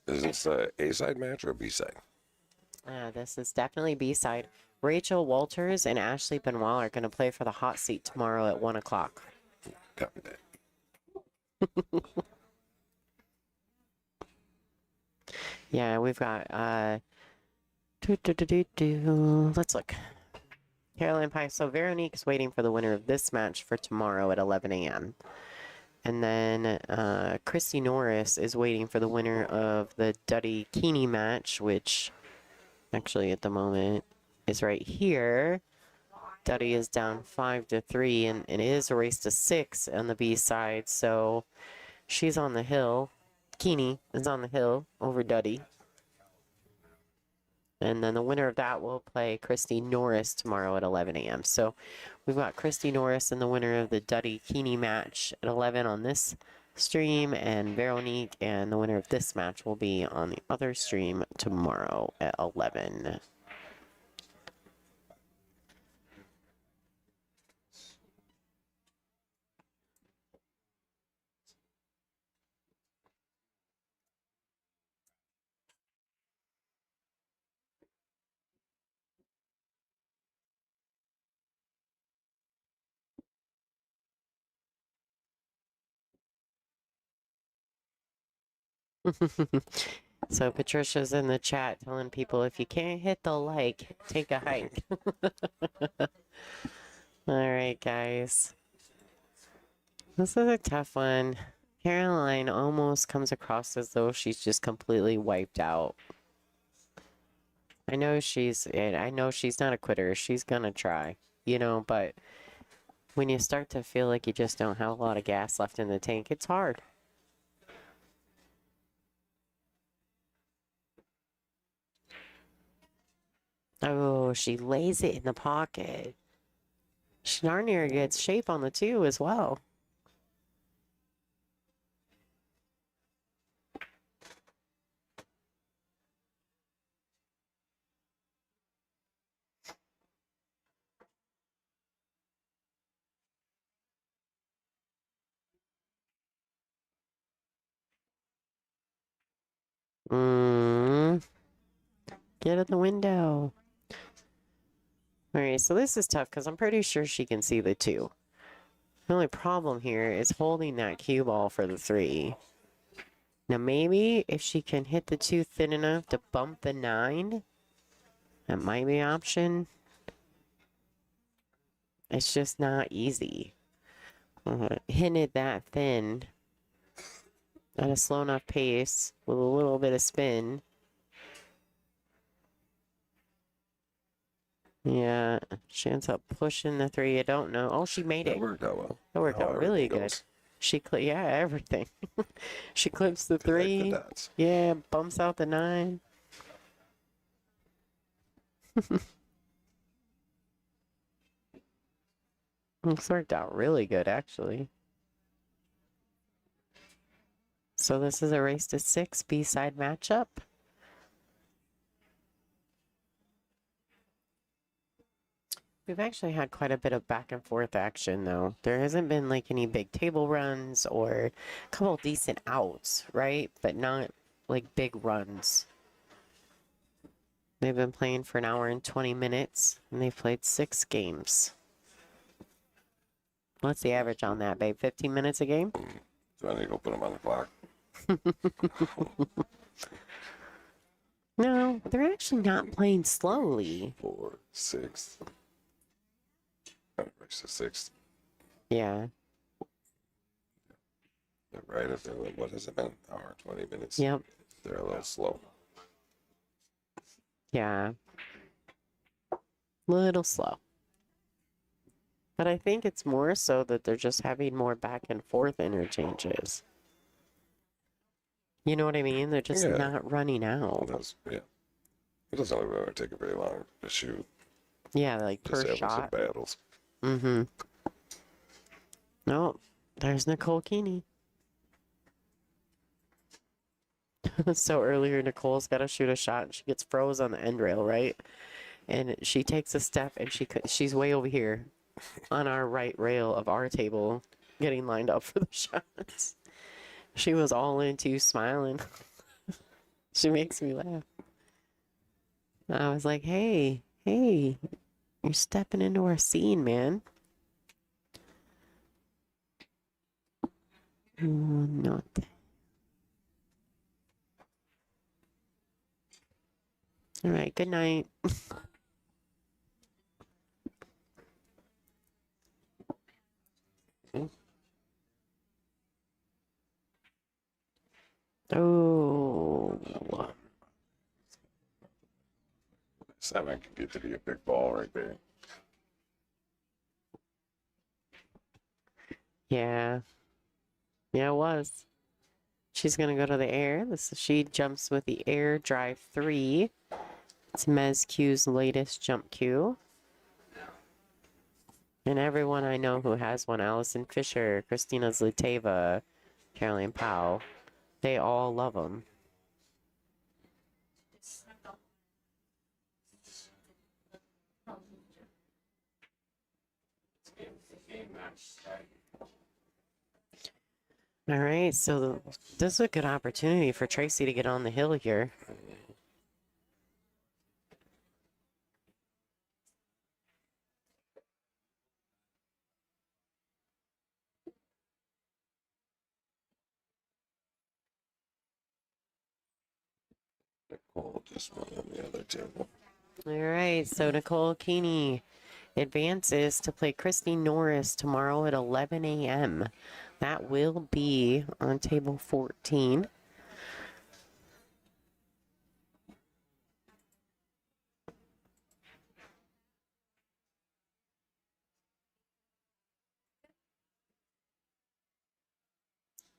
Is this a A-side match or a B-side? This is definitely B-side. Rachel Walters and Ashley Benoit are going to play for the hot seat tomorrow at 1 o'clock. Copy that. Yeah, we've got, let's look. Caroline Pye. So Veronique is waiting for the winner of this match for tomorrow at 11 a.m. And then Christy Norris is waiting for the winner of the Duddy Keeney match, which actually at the moment is right here. Duddy is down 5-3, and it is a race to 6 on the B side. So she's on the hill. Keeney is on the hill over Duddy. And then the winner of that will play Christy Norris tomorrow at 11 a.m. So we've got Christy Norris and the winner of the Duddy Keeney match at 11 on this stream, and Veronique and the winner of this match will be on the other stream tomorrow at 11. So Patricia's in the chat telling people if you can't hit the like, take a hike. All right, guys. This is a tough one. Caroline almost comes across as though she's just completely wiped out. I know she's not a quitter. She's gonna try, but when you start to feel like you just don't have a lot of gas left in the tank, it's hard. Oh, she lays it in the pocket. She darn near gets shape on the 2 as well. Get in the window. All right, so this is tough because I'm pretty sure she can see the 2. The only problem here is holding that cue ball for the 3. Now maybe if she can hit the 2 thin enough to bump the 9, that might be an option. It's just not easy. Hitting it that thin at a slow enough pace with a little bit of spin. Yeah, she ends up pushing the 3. I don't know. Oh, she made That it. worked out well. That worked How out really everything good. goes. Yeah, everything. She clips the Connect the 3. dots. Yeah, bumps out the 9. It's worked out really good, actually. So this is a race to 6 B-side matchup. We've actually had quite a bit of back and forth action, though. There hasn't been like any big table runs or a couple decent outs, right? But not like big runs. They've been playing for an hour and 20 minutes, and they've played 6 games. What's the average on that, babe? 15 minutes a game? So I need to go put them on the clock. No, they're actually not playing slowly. 4, 6. Race to 6. Yeah. They're right up there. What has it been? Hour and 20 minutes. Yep. They're a little slow. Yeah. Little slow. But I think it's more so that they're just having more back and forth interchanges. You know what I mean? They're just Yeah. not running out. Yeah. It doesn't look like it would take it very long to shoot. Yeah, like Just per having some shot. battles. Mm-hmm. No, there's Nicole Keeney. So earlier, Nicole's got to shoot a shot, and she gets froze on the end rail, right? And she takes a step, and she's way over here on our right rail of our table, getting lined up for the shots. She was all into smiling. She makes me laugh. I was like, hey, you're stepping into our scene, man. Not. All right, good night. Oh. 7 can get to be a big ball right there. Yeah. Yeah, it was. She's going to go to the air. She jumps with the air drive 3. It's Mez Q's latest jump cue. And everyone I know who has one, Allison Fisher, Christina Zliteva, Caroline Powell, they all love them. All right, so this is a good opportunity for Tracy to get on the hill here. Nicole just went on the other table. All right, so Nicole Keeney advances to play Christine Norris tomorrow at 11 a.m. That will be on table 14.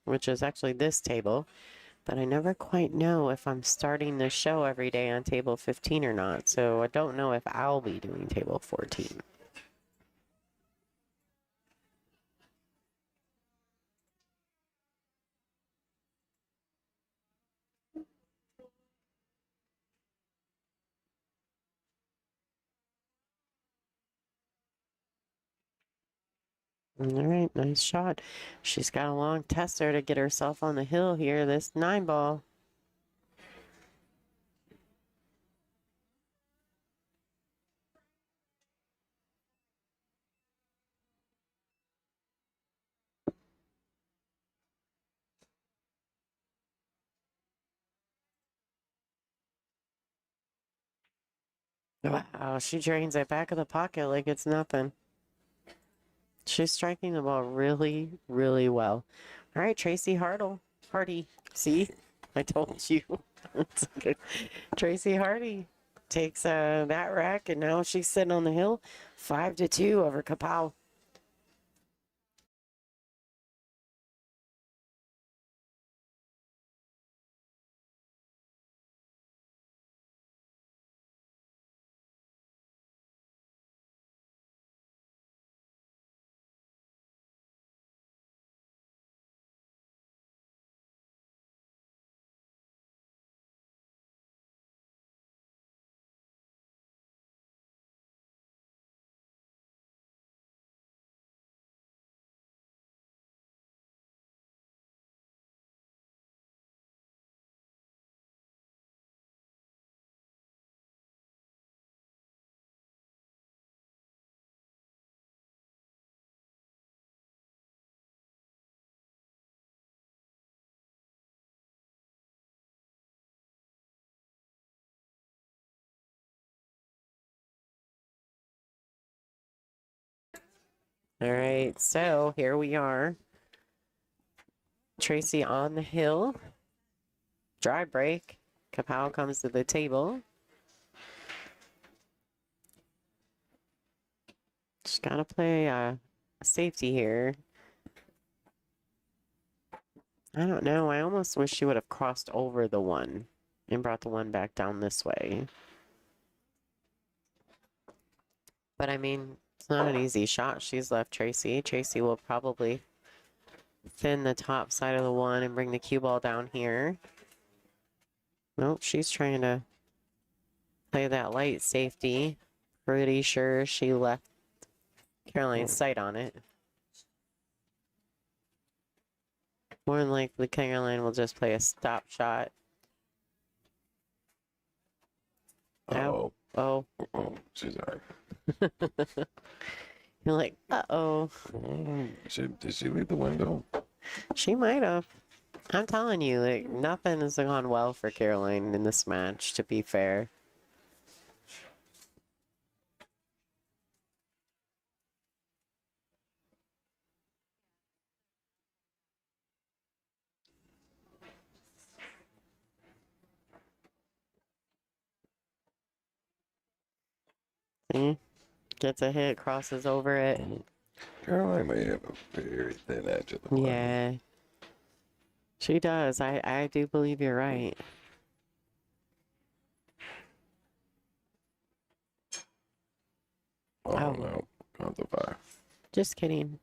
Which is actually this table, but I never quite know if I'm starting the show every day on table 15 or not, so I don't know if I'll be doing table 14. All right, nice shot. She's got a long tester to get herself on the hill here, this 9-ball. Wow, she drains it back of the pocket like it's nothing. She's striking the ball really, really well. All right, Tracy Hartie. See, I told you. It's good. Tracy Hartie takes that rack, and now she's sitting on the hill, 5-2 over Kapow. All right, so here we are. Tracy on the hill. Dry break. Kapow comes to the table. Just gotta play safety here. I don't know. I almost wish she would have crossed over the one and brought the one back down this way. But I mean, it's not an easy shot she's left Tracy. Tracy will probably thin the top side of the one and bring the cue ball down here. Nope, she's trying to play that light safety. Pretty sure she left Caroline's sight on it. More than likely, Caroline will just play a stop shot. Oh, Oh. oh, she's all right. You're like, uh-oh. Did she leave the window? She might have. I'm telling you, like, nothing has gone well for Caroline in this match, to be fair. See? Gets a hit, crosses over it. Caroline may have a very thin edge of the play. Yeah. She does. I do believe you're right. Oh, Oh. no. Count the 5. Just kidding.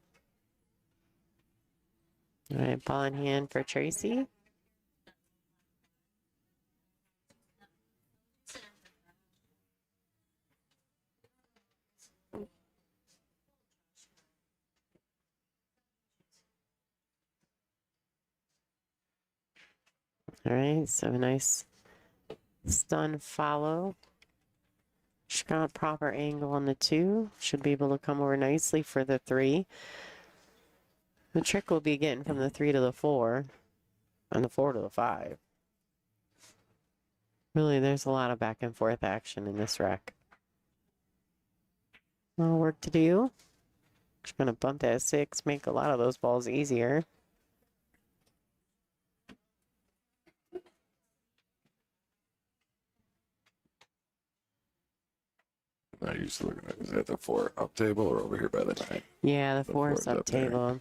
All right, ball in hand for Tracy. All right, so a nice stun follow. She got proper angle on the 2. Should be able to come over nicely for the 3. The trick will be getting from the 3 to the 4 and the 4 to the 5. Really, there's a lot of back and forth action in this rack. More work to do. Just gonna bump that 6, make a lot of those balls easier. I used to look at it. Is that the 4 up table or over here by the 9? Yeah, the 4 is four's up up there. table.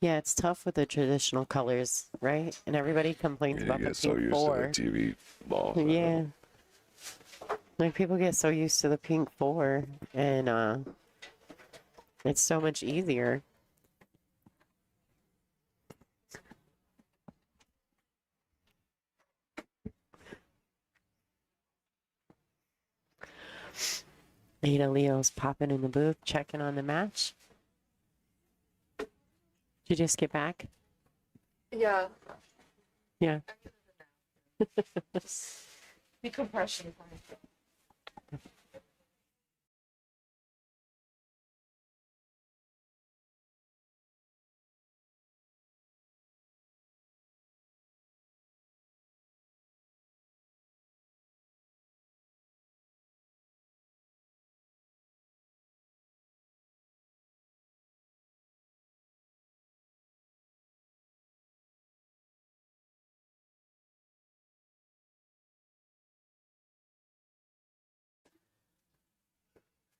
Yeah, it's tough with the traditional colors, right? And everybody complains You about the get so pink used 4. to the TV balls. Yeah. Like people get so used to the pink 4 and it's so much easier. Ada Leo's popping in the booth, checking on the match. Did you just get back? Yeah. Yeah. Decompression.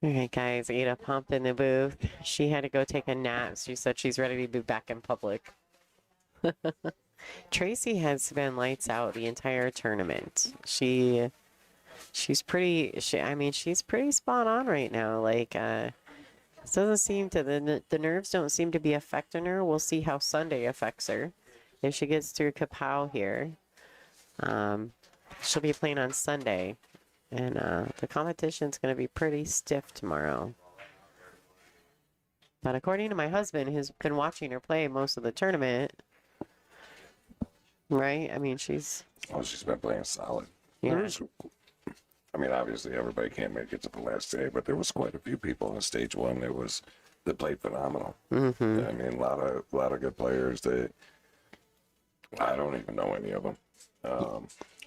All right, guys, Ada pumped in the booth. She had to go take a nap. She said she's ready to be back in public. Tracy has been lights out the entire tournament. She's pretty. I mean, she's pretty spot on right now. Like, it doesn't seem to the nerves don't seem to be affecting her. We'll see how Sunday affects her if she gets through Kapow here. She'll be playing on Sunday, and the competition's going to be pretty stiff tomorrow. But according to my husband, who's been watching her play most of the tournament, right? I mean, she's been playing solid. yeah. I mean, obviously everybody can't make it to the last day, but there was quite a few people in stage one that played phenomenal. Mm-hmm. I mean, a lot of good players that I don't even know any of them,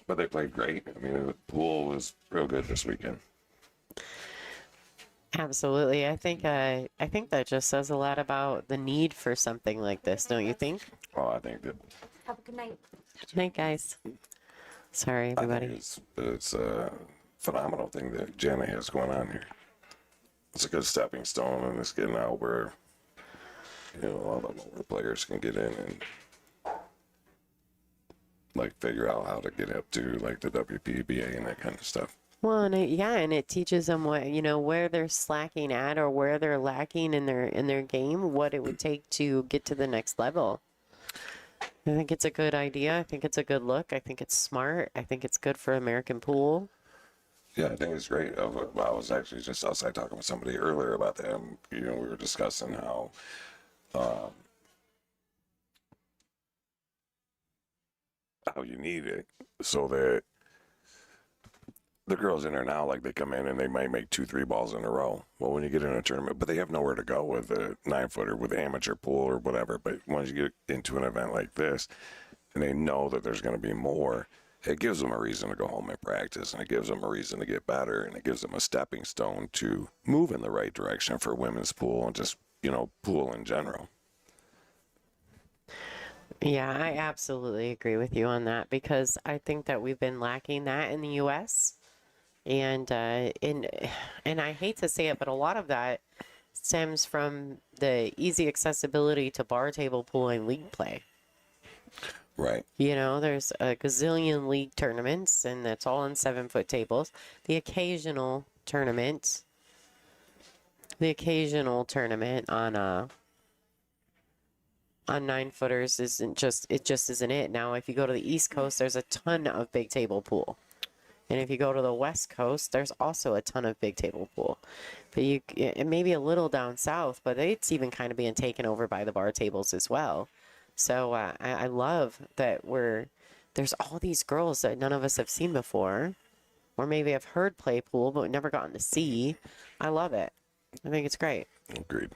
but they played great. I mean, the pool was real good this weekend. Absolutely. I think that just says a lot about the need for something like this, don't you think? Oh, I think that. Have a good night. Good night, guys. Sorry, I think everybody. it's a phenomenal thing that Jenna has going on here. It's a good stepping stone, and it's getting out where all the lower players can get in and like figure out how to get up to like the WPBA and that kind of stuff. Well, and it teaches them what, where they're slacking at or where they're lacking in their game, what it would take to get to the next level. I think it's a good idea. I think it's a good look. I think it's smart. I think it's good for American pool. Yeah, I think it's great. I was actually just outside talking with somebody earlier about that. We were discussing how you need it so that the girls in there now, like they come in and they might make 2-3 balls in a row. Well, when you get in a tournament, but they have nowhere to go with a 9-footer with amateur pool or whatever. But once you get into an event like this, and they know that there's going to be more, it gives them a reason to go home and practice, and it gives them a reason to get better, and it gives them a stepping stone to move in the right direction for women's pool and just pool in general. Yeah, I absolutely agree with you on that because I think that we've been lacking that in the U.S. And I hate to say it, but a lot of that stems from the easy accessibility to bar table pool and league play. Right. There's a gazillion league tournaments, and that's all on 7-foot tables. The occasional tournament on 9-footers isn't it. Now, if you go to the East Coast, there's a ton of big table pool. And if you go to the West Coast, there's also a ton of big table pool. But it may be a little down south, but it's even kind of being taken over by the bar tables as well. So I love that there's all these girls that none of us have seen before, or maybe have heard play pool, but never gotten to see. I love it. I think it's great. Agreed.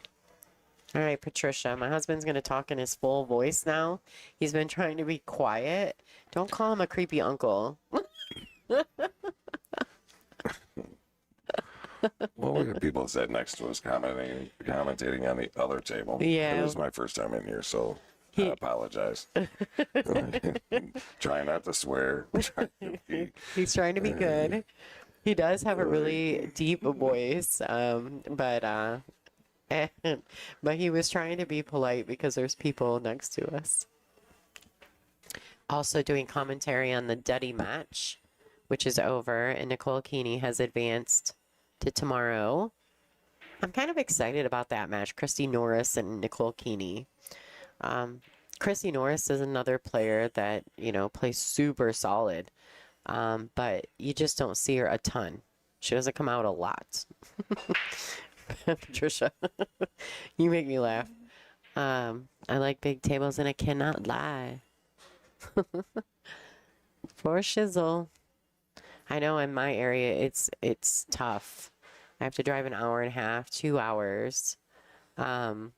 All right, Patricia, my husband's going to talk in his full voice now. He's been trying to be quiet. Don't call him a creepy uncle. Well, we had people sat next to us commentating on the other table. Yeah. It was my first time in here, so I apologize. Try not to swear. He's trying to be good. He does have a really deep voice, but he was trying to be polite because there's people next to us. Also doing commentary on the Duddy match, which is over, and Nicole Keeney has advanced to tomorrow. I'm kind of excited about that match, Christy Norris and Nicole Keeney. Christy Norris is another player that, plays super solid, but you just don't see her a ton. She doesn't come out a lot. Patricia, you make me laugh. I like big tables and I cannot lie. For shizzle. I know in my area it's tough. I have to drive an hour and a half, 2 hours, to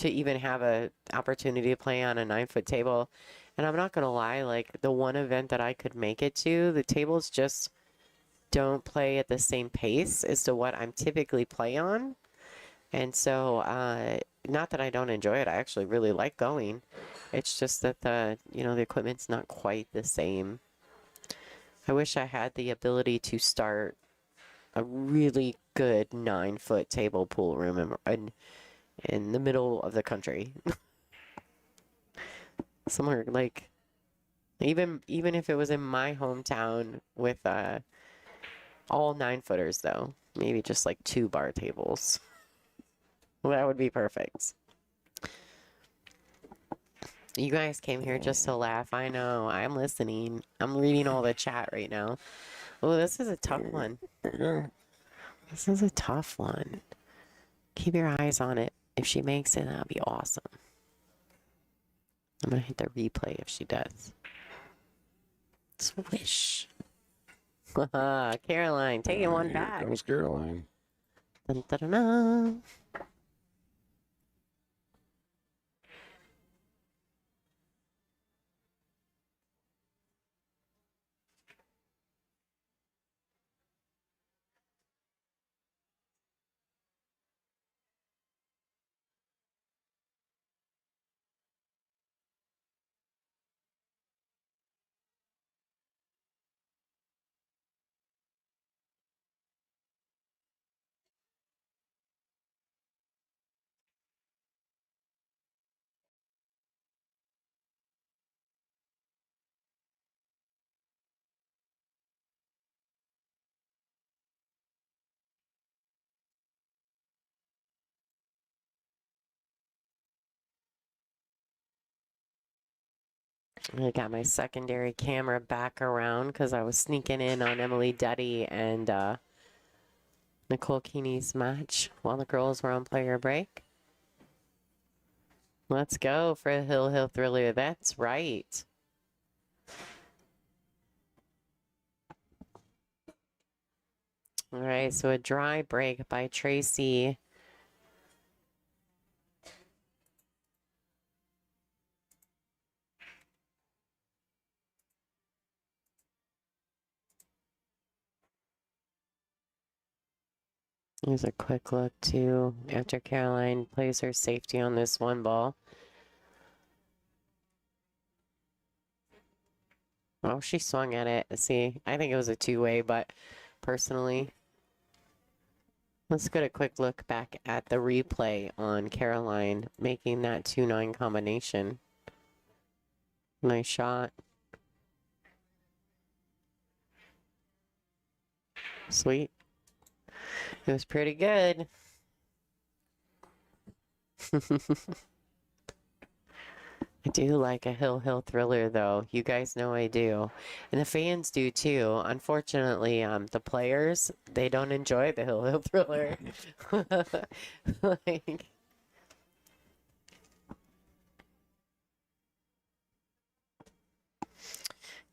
even have a opportunity to play on a 9-foot table. And I'm not gonna lie, like the one event that I could make it to, the tables just don't play at the same pace as to what I'm typically play on. And so, not that I don't enjoy it, I actually really like going. It's just that the equipment's not quite the same. I wish I had the ability to start a really good 9-foot table pool room in the middle of the country. Somewhere like even if it was in my hometown with all 9-footers though, maybe just like 2 bar tables. Well, that would be perfect. You guys came here just to laugh. I know. I'm listening. I'm reading all the chat right now. Oh, this is a tough one. Yeah. This is a tough one. Keep your eyes on it. If she makes it, that'll be awesome. I'm going to hit the replay if she does. Swish. Caroline, taking one Here back. comes Caroline. Dun, dun, dun, dun. I got my secondary camera back around because I was sneaking in on Emily Duddy and Nicole Keeney's match while the girls were on player break. Let's go for a Hill Thriller. That's right. All right, so a dry break by Tracy. Here's a quick look too after Caroline plays her safety on this one ball. Oh, she swung at it. See, I think it was a 2-way, but personally, let's get a quick look back at the replay on Caroline making that 2-9 combination. Nice shot. Sweet. It was pretty good. I do like a Hill Thriller, though. You guys know I do. And the fans do, too. Unfortunately, the players, they don't enjoy the Hill Thriller. Like,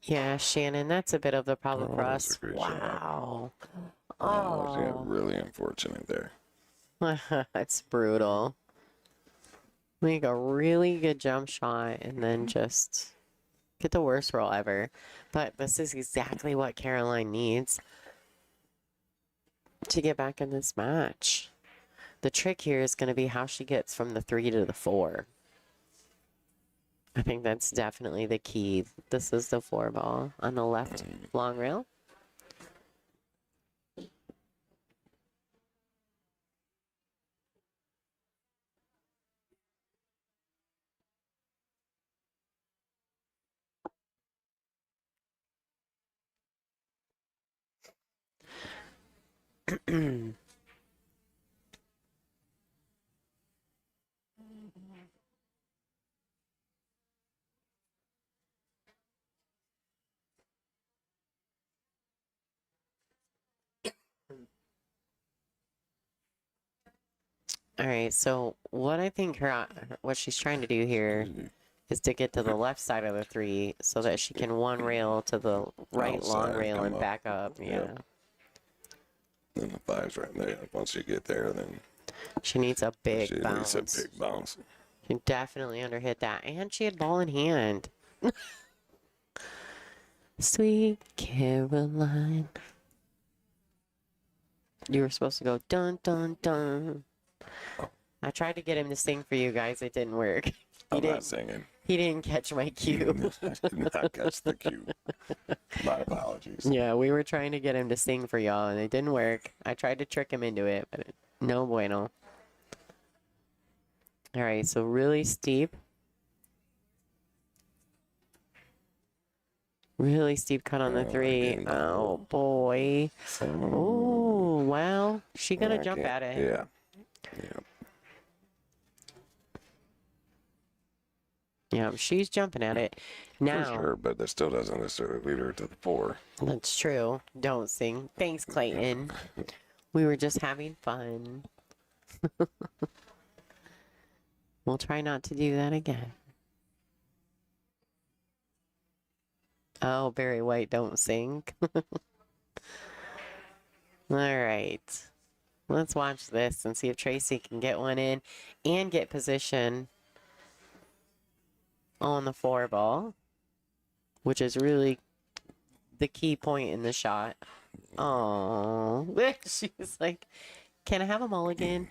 yeah, Shannon, that's a bit of the problem Oh, for that's us. a great shot. Wow. Oh, yeah, Oh, really unfortunate there. that's brutal. Make a really good jump shot and then just get the worst roll ever. But this is exactly what Caroline needs to get back in this match. The trick here is going to be how she gets from the 3 to the 4. I think that's definitely the key. This is the 4 ball on the left long rail. All right, so what I think what she's trying to do here is to get to the left side of the 3 so that she can one rail to the right long Outside, rail come and up. back up. Yeah. Yep. Then the 5's right there. Once you get there, then She needs a big she bounce. needs a big bounce. She definitely underhit that. And she had ball in hand. Sweet Caroline. You were supposed to go dun dun dun. I tried to get him to sing for you guys. It didn't work. I'm not singing. He didn't catch my cue. I did not catch the cue. My apologies. Yeah, we were trying to get him to sing for y'all, and it didn't work. I tried to trick him into it, but no bueno. All right, so really steep. Really steep cut on the Oh, three. again, Oh, no. boy. Oh, well, she gonna I jump can't- at it. Yeah. Yeah. Yeah, she's jumping at it. Now, For sure, but that still doesn't necessarily lead her to the 4. that's true. Don't sing. Thanks, Clayton. We were just having fun. We'll try not to do that again. Oh, Barry White, don't sing. All right. Let's watch this and see if Tracy can get one in and get position on the 4 ball, which is really the key point in the shot. Oh, she's like, can I have a mulligan?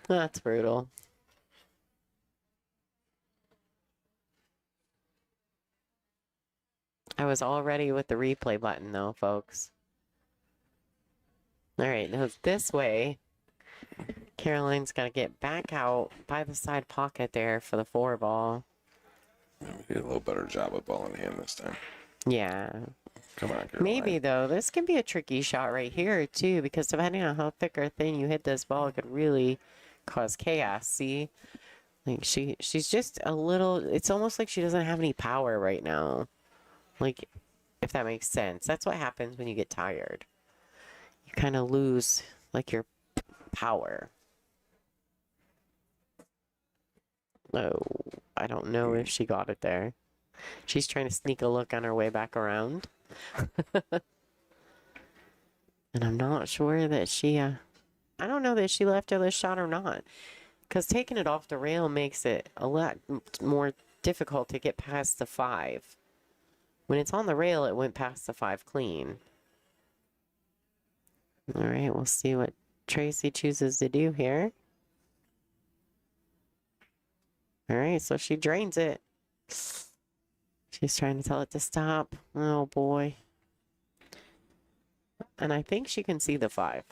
That's brutal. I was all ready with the replay button though, folks. All right, now it's this way. Caroline's got to get back out by the side pocket there for the 4 ball. We did a little better job of ball in hand this time. Yeah. Come on, Caroline. Maybe though, this can be a tricky shot right here too, because depending on how thick or thin you hit this ball, it could really cause chaos. See, like she's just a little. It's almost like she doesn't have any power right now. Like, if that makes sense. That's what happens when you get tired. You kind of lose like your power. Oh, I don't know if she got it there. She's trying to sneak a look on her way back around. And I'm not sure that she, I don't know that she left her this shot or not. Because taking it off the rail makes it a lot more difficult to get past the 5. When it's on the rail, it went past the 5 clean. All right, we'll see what Tracy chooses to do here. All right, so she drains it. She's trying to tell it to stop. Oh, boy. And I think she can see the 5.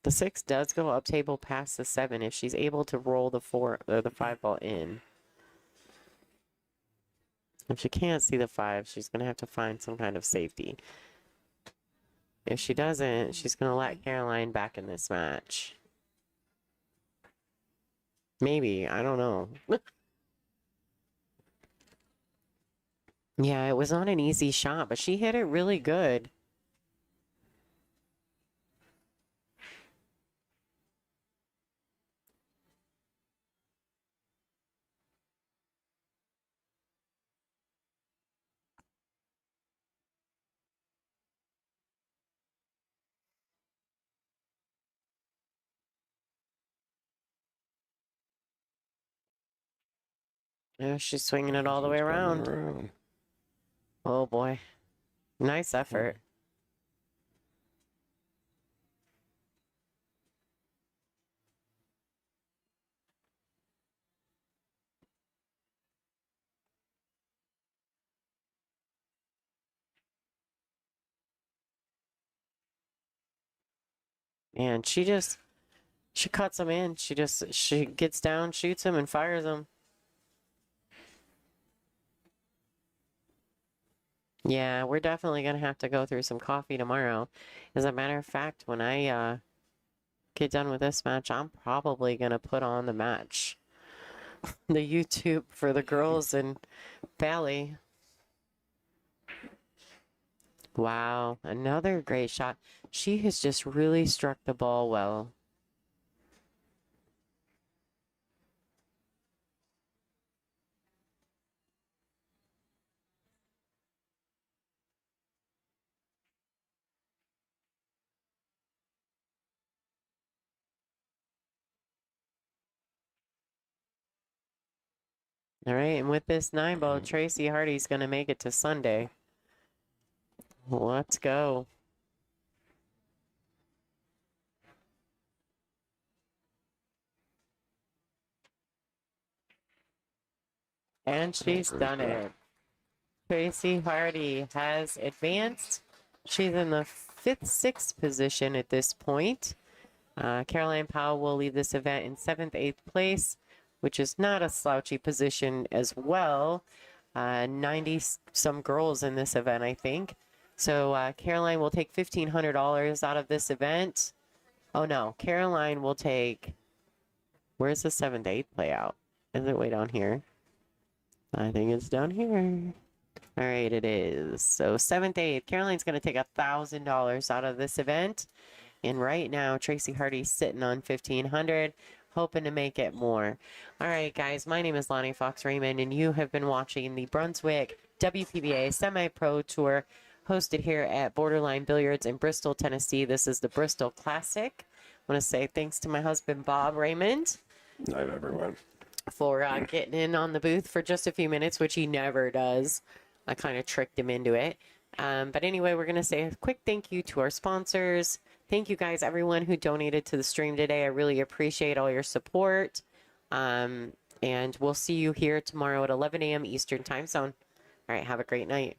The 6 does go up table past the 7 if she's able to roll the 4 or the 5 ball in. If she can't see the 5, she's going to have to find some kind of safety. If she doesn't, she's going to let Caroline back in this match. Maybe. I don't know. Yeah, it was not an easy shot, but she hit it really good. Yeah, she's swinging it all the way She's coming around. around. Oh, boy. Nice effort. And she cuts him in. She gets down, shoots him, and fires him. Yeah, we're definitely going to have to go through some coffee tomorrow. As a matter of fact, when I get done with this match, I'm probably going to put on the match. The YouTube for the girls in Valley. Wow, another great shot. She has just really struck the ball well. All right, and with this 9 ball, Tracy Hartie's going to make it to Sunday. Let's go. And she's done it. Tracy Hartie has advanced. She's in the 5th, 6th position at this point. Caroline Powell will leave this event in 7th, 8th place, which is not a slouchy position as well. 90 some girls in this event, I think. So Caroline will take $1,500 out of this event. Oh no, Caroline will take, where's the 7th, 8th play out? Is it way down here? I think it's down here. All right, it is. So 7th, 8th, Caroline's going to take $1,000 out of this event. And right now, Tracy Hartie's sitting on $1,500, hoping to make it more. All right, guys, my name is Lonnie Fox Raymond, and you have been watching the Brunswick WPBA Semi-Pro Tour hosted here at Borderline Billiards in Bristol, Tennessee. This is the Bristol Classic. I want to say thanks to my husband, Bob Raymond. Night, everyone. For getting in on the booth for just a few minutes, which he never does. I kind of tricked him into it. But anyway, we're going to say a quick thank you to our sponsors. Thank you guys, everyone who donated to the stream today. I really appreciate all your support. And we'll see you here tomorrow at 11 a.m. Eastern Time Zone. All right, have a great night.